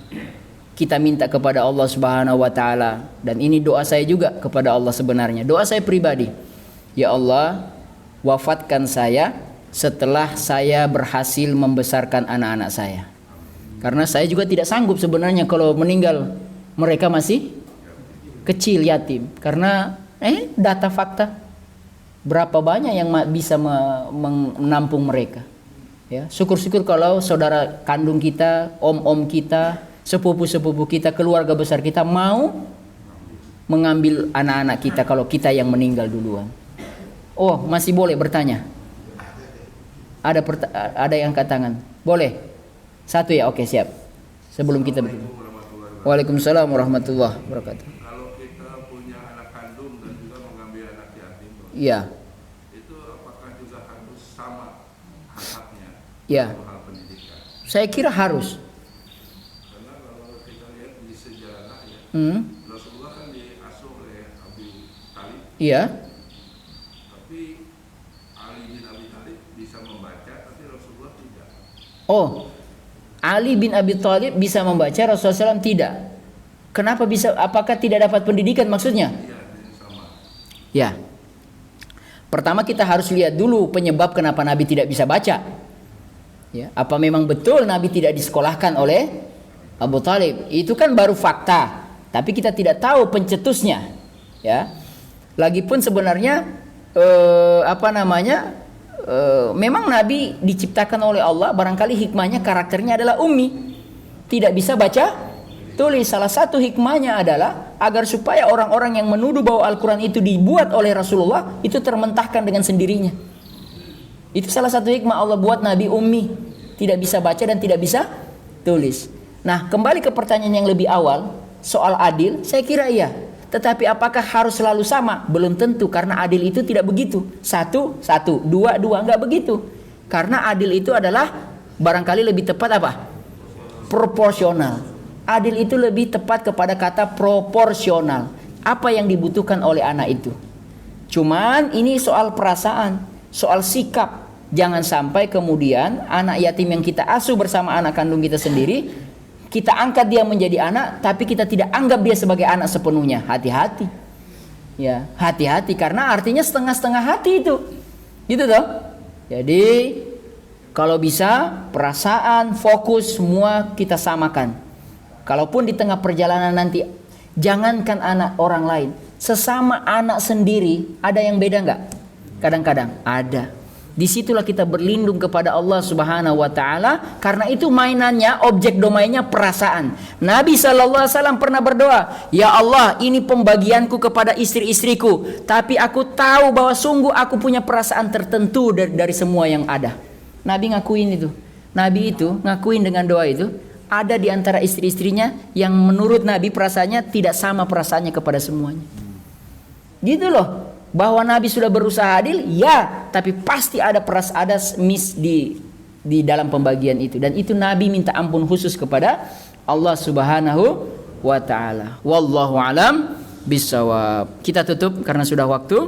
kita minta kepada Allah Subhanahu wa taala, dan ini doa saya juga kepada Allah sebenarnya, doa saya pribadi. Ya Allah, wafatkan saya setelah saya berhasil membesarkan anak-anak saya. Karena saya juga tidak sanggup sebenarnya kalau meninggal mereka masih kecil yatim. Karena data fakta berapa banyak yang bisa menampung mereka. Ya, syukur-syukur kalau saudara kandung kita, om-om kita, sepupu-sepupu kita, keluarga besar kita mau mengambil anak-anak kita kalau kita yang meninggal duluan. Oh, masih boleh bertanya? Ada yang angkat tangan. Boleh? Satu ya, oke siap. Sebelum kita bertanya. Waalaikumsalam warahmatullahi wabarakatuh. Kalau kita punya anak kandung dan juga mengambil anak yatim, Iya. itu apakah juga harus sama hak-haknya Ya, dalam hal pendidikan? saya kira harus. Karena kalau kita lihat di sejarah ya, Rasulullah kan diasuh oleh Abi Thalib, Iya. tapi Ali bin Abi Thalib bisa membaca, tapi Rasulullah tidak. Oh, Ali bin Abi Thalib bisa membaca, Rasulullah SAW tidak. Kenapa bisa? Apakah tidak dapat pendidikan maksudnya? Iya, ini sama. Ya. Pertama kita harus lihat dulu penyebab kenapa Nabi tidak bisa baca. Ya, apa memang betul Nabi tidak disekolahkan oleh Abu Thalib? Itu kan baru fakta, tapi kita tidak tahu pencetusnya. Ya. Lagipun sebenarnya memang Nabi diciptakan oleh Allah, barangkali hikmahnya karakternya adalah ummi, tidak bisa baca tulis. Salah satu hikmahnya adalah agar supaya orang-orang yang menuduh bahwa Al-Quran itu dibuat oleh Rasulullah itu termentahkan dengan sendirinya. Itu salah satu hikmah Allah buat Nabi ummi, tidak bisa baca dan tidak bisa tulis. Nah, kembali ke pertanyaan yang lebih awal soal adil, saya kira iya. Tetapi apakah harus selalu sama? Belum tentu, karena adil itu tidak begitu. Satu, dua, enggak begitu. Karena adil itu adalah barangkali lebih tepat apa? Proporsional. Adil itu lebih tepat kepada kata proporsional. Apa yang dibutuhkan oleh anak itu. Cuman ini soal perasaan, soal sikap. Jangan sampai kemudian anak yatim yang kita asuh bersama anak kandung kita sendiri, kita angkat dia menjadi anak, tapi kita tidak anggap dia sebagai anak sepenuhnya. Hati-hati. Ya, hati-hati karena artinya setengah-setengah hati itu. Gitu toh? Jadi kalau bisa perasaan, fokus semua kita samakan. Kalaupun di tengah perjalanan nanti, jangankan anak orang lain, sesama anak sendiri ada yang beda nggak? Kadang-kadang ada. Disitulah kita berlindung kepada Allah Subhanahu wa Ta'ala, karena itu mainannya, objek domainnya perasaan. Nabi SAW pernah berdoa, ya Allah, ini pembagianku kepada istri-istriku, tapi aku tahu bahwa sungguh aku punya perasaan tertentu dari semua yang ada. Nabi ngakuin itu. Nabi itu ngakuin dengan doa itu, ada di antara istri-istrinya yang menurut Nabi perasaannya tidak sama perasaannya kepada semuanya. Gitu loh. Bahwa Nabi sudah berusaha adil, ya, tapi pasti ada miss di dalam pembagian itu, dan itu Nabi minta ampun khusus kepada Allah Subhanahu wa Ta'ala. Wallahu alam bisawab. Kita tutup karena sudah waktu.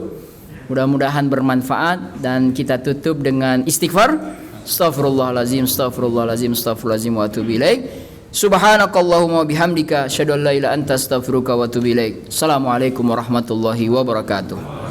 Mudah-mudahan bermanfaat dan kita tutup dengan istighfar. Astaghfirullahalazim, astaghfirullahalazim, astaghfirullahalazim wa atubu ilaik. Subhanakallahumma bihamdika asyhadu an la ilaha illa anta astaghfiruka wa atubu ilaik. Assalamualaikum warahmatullahi wabarakatuh.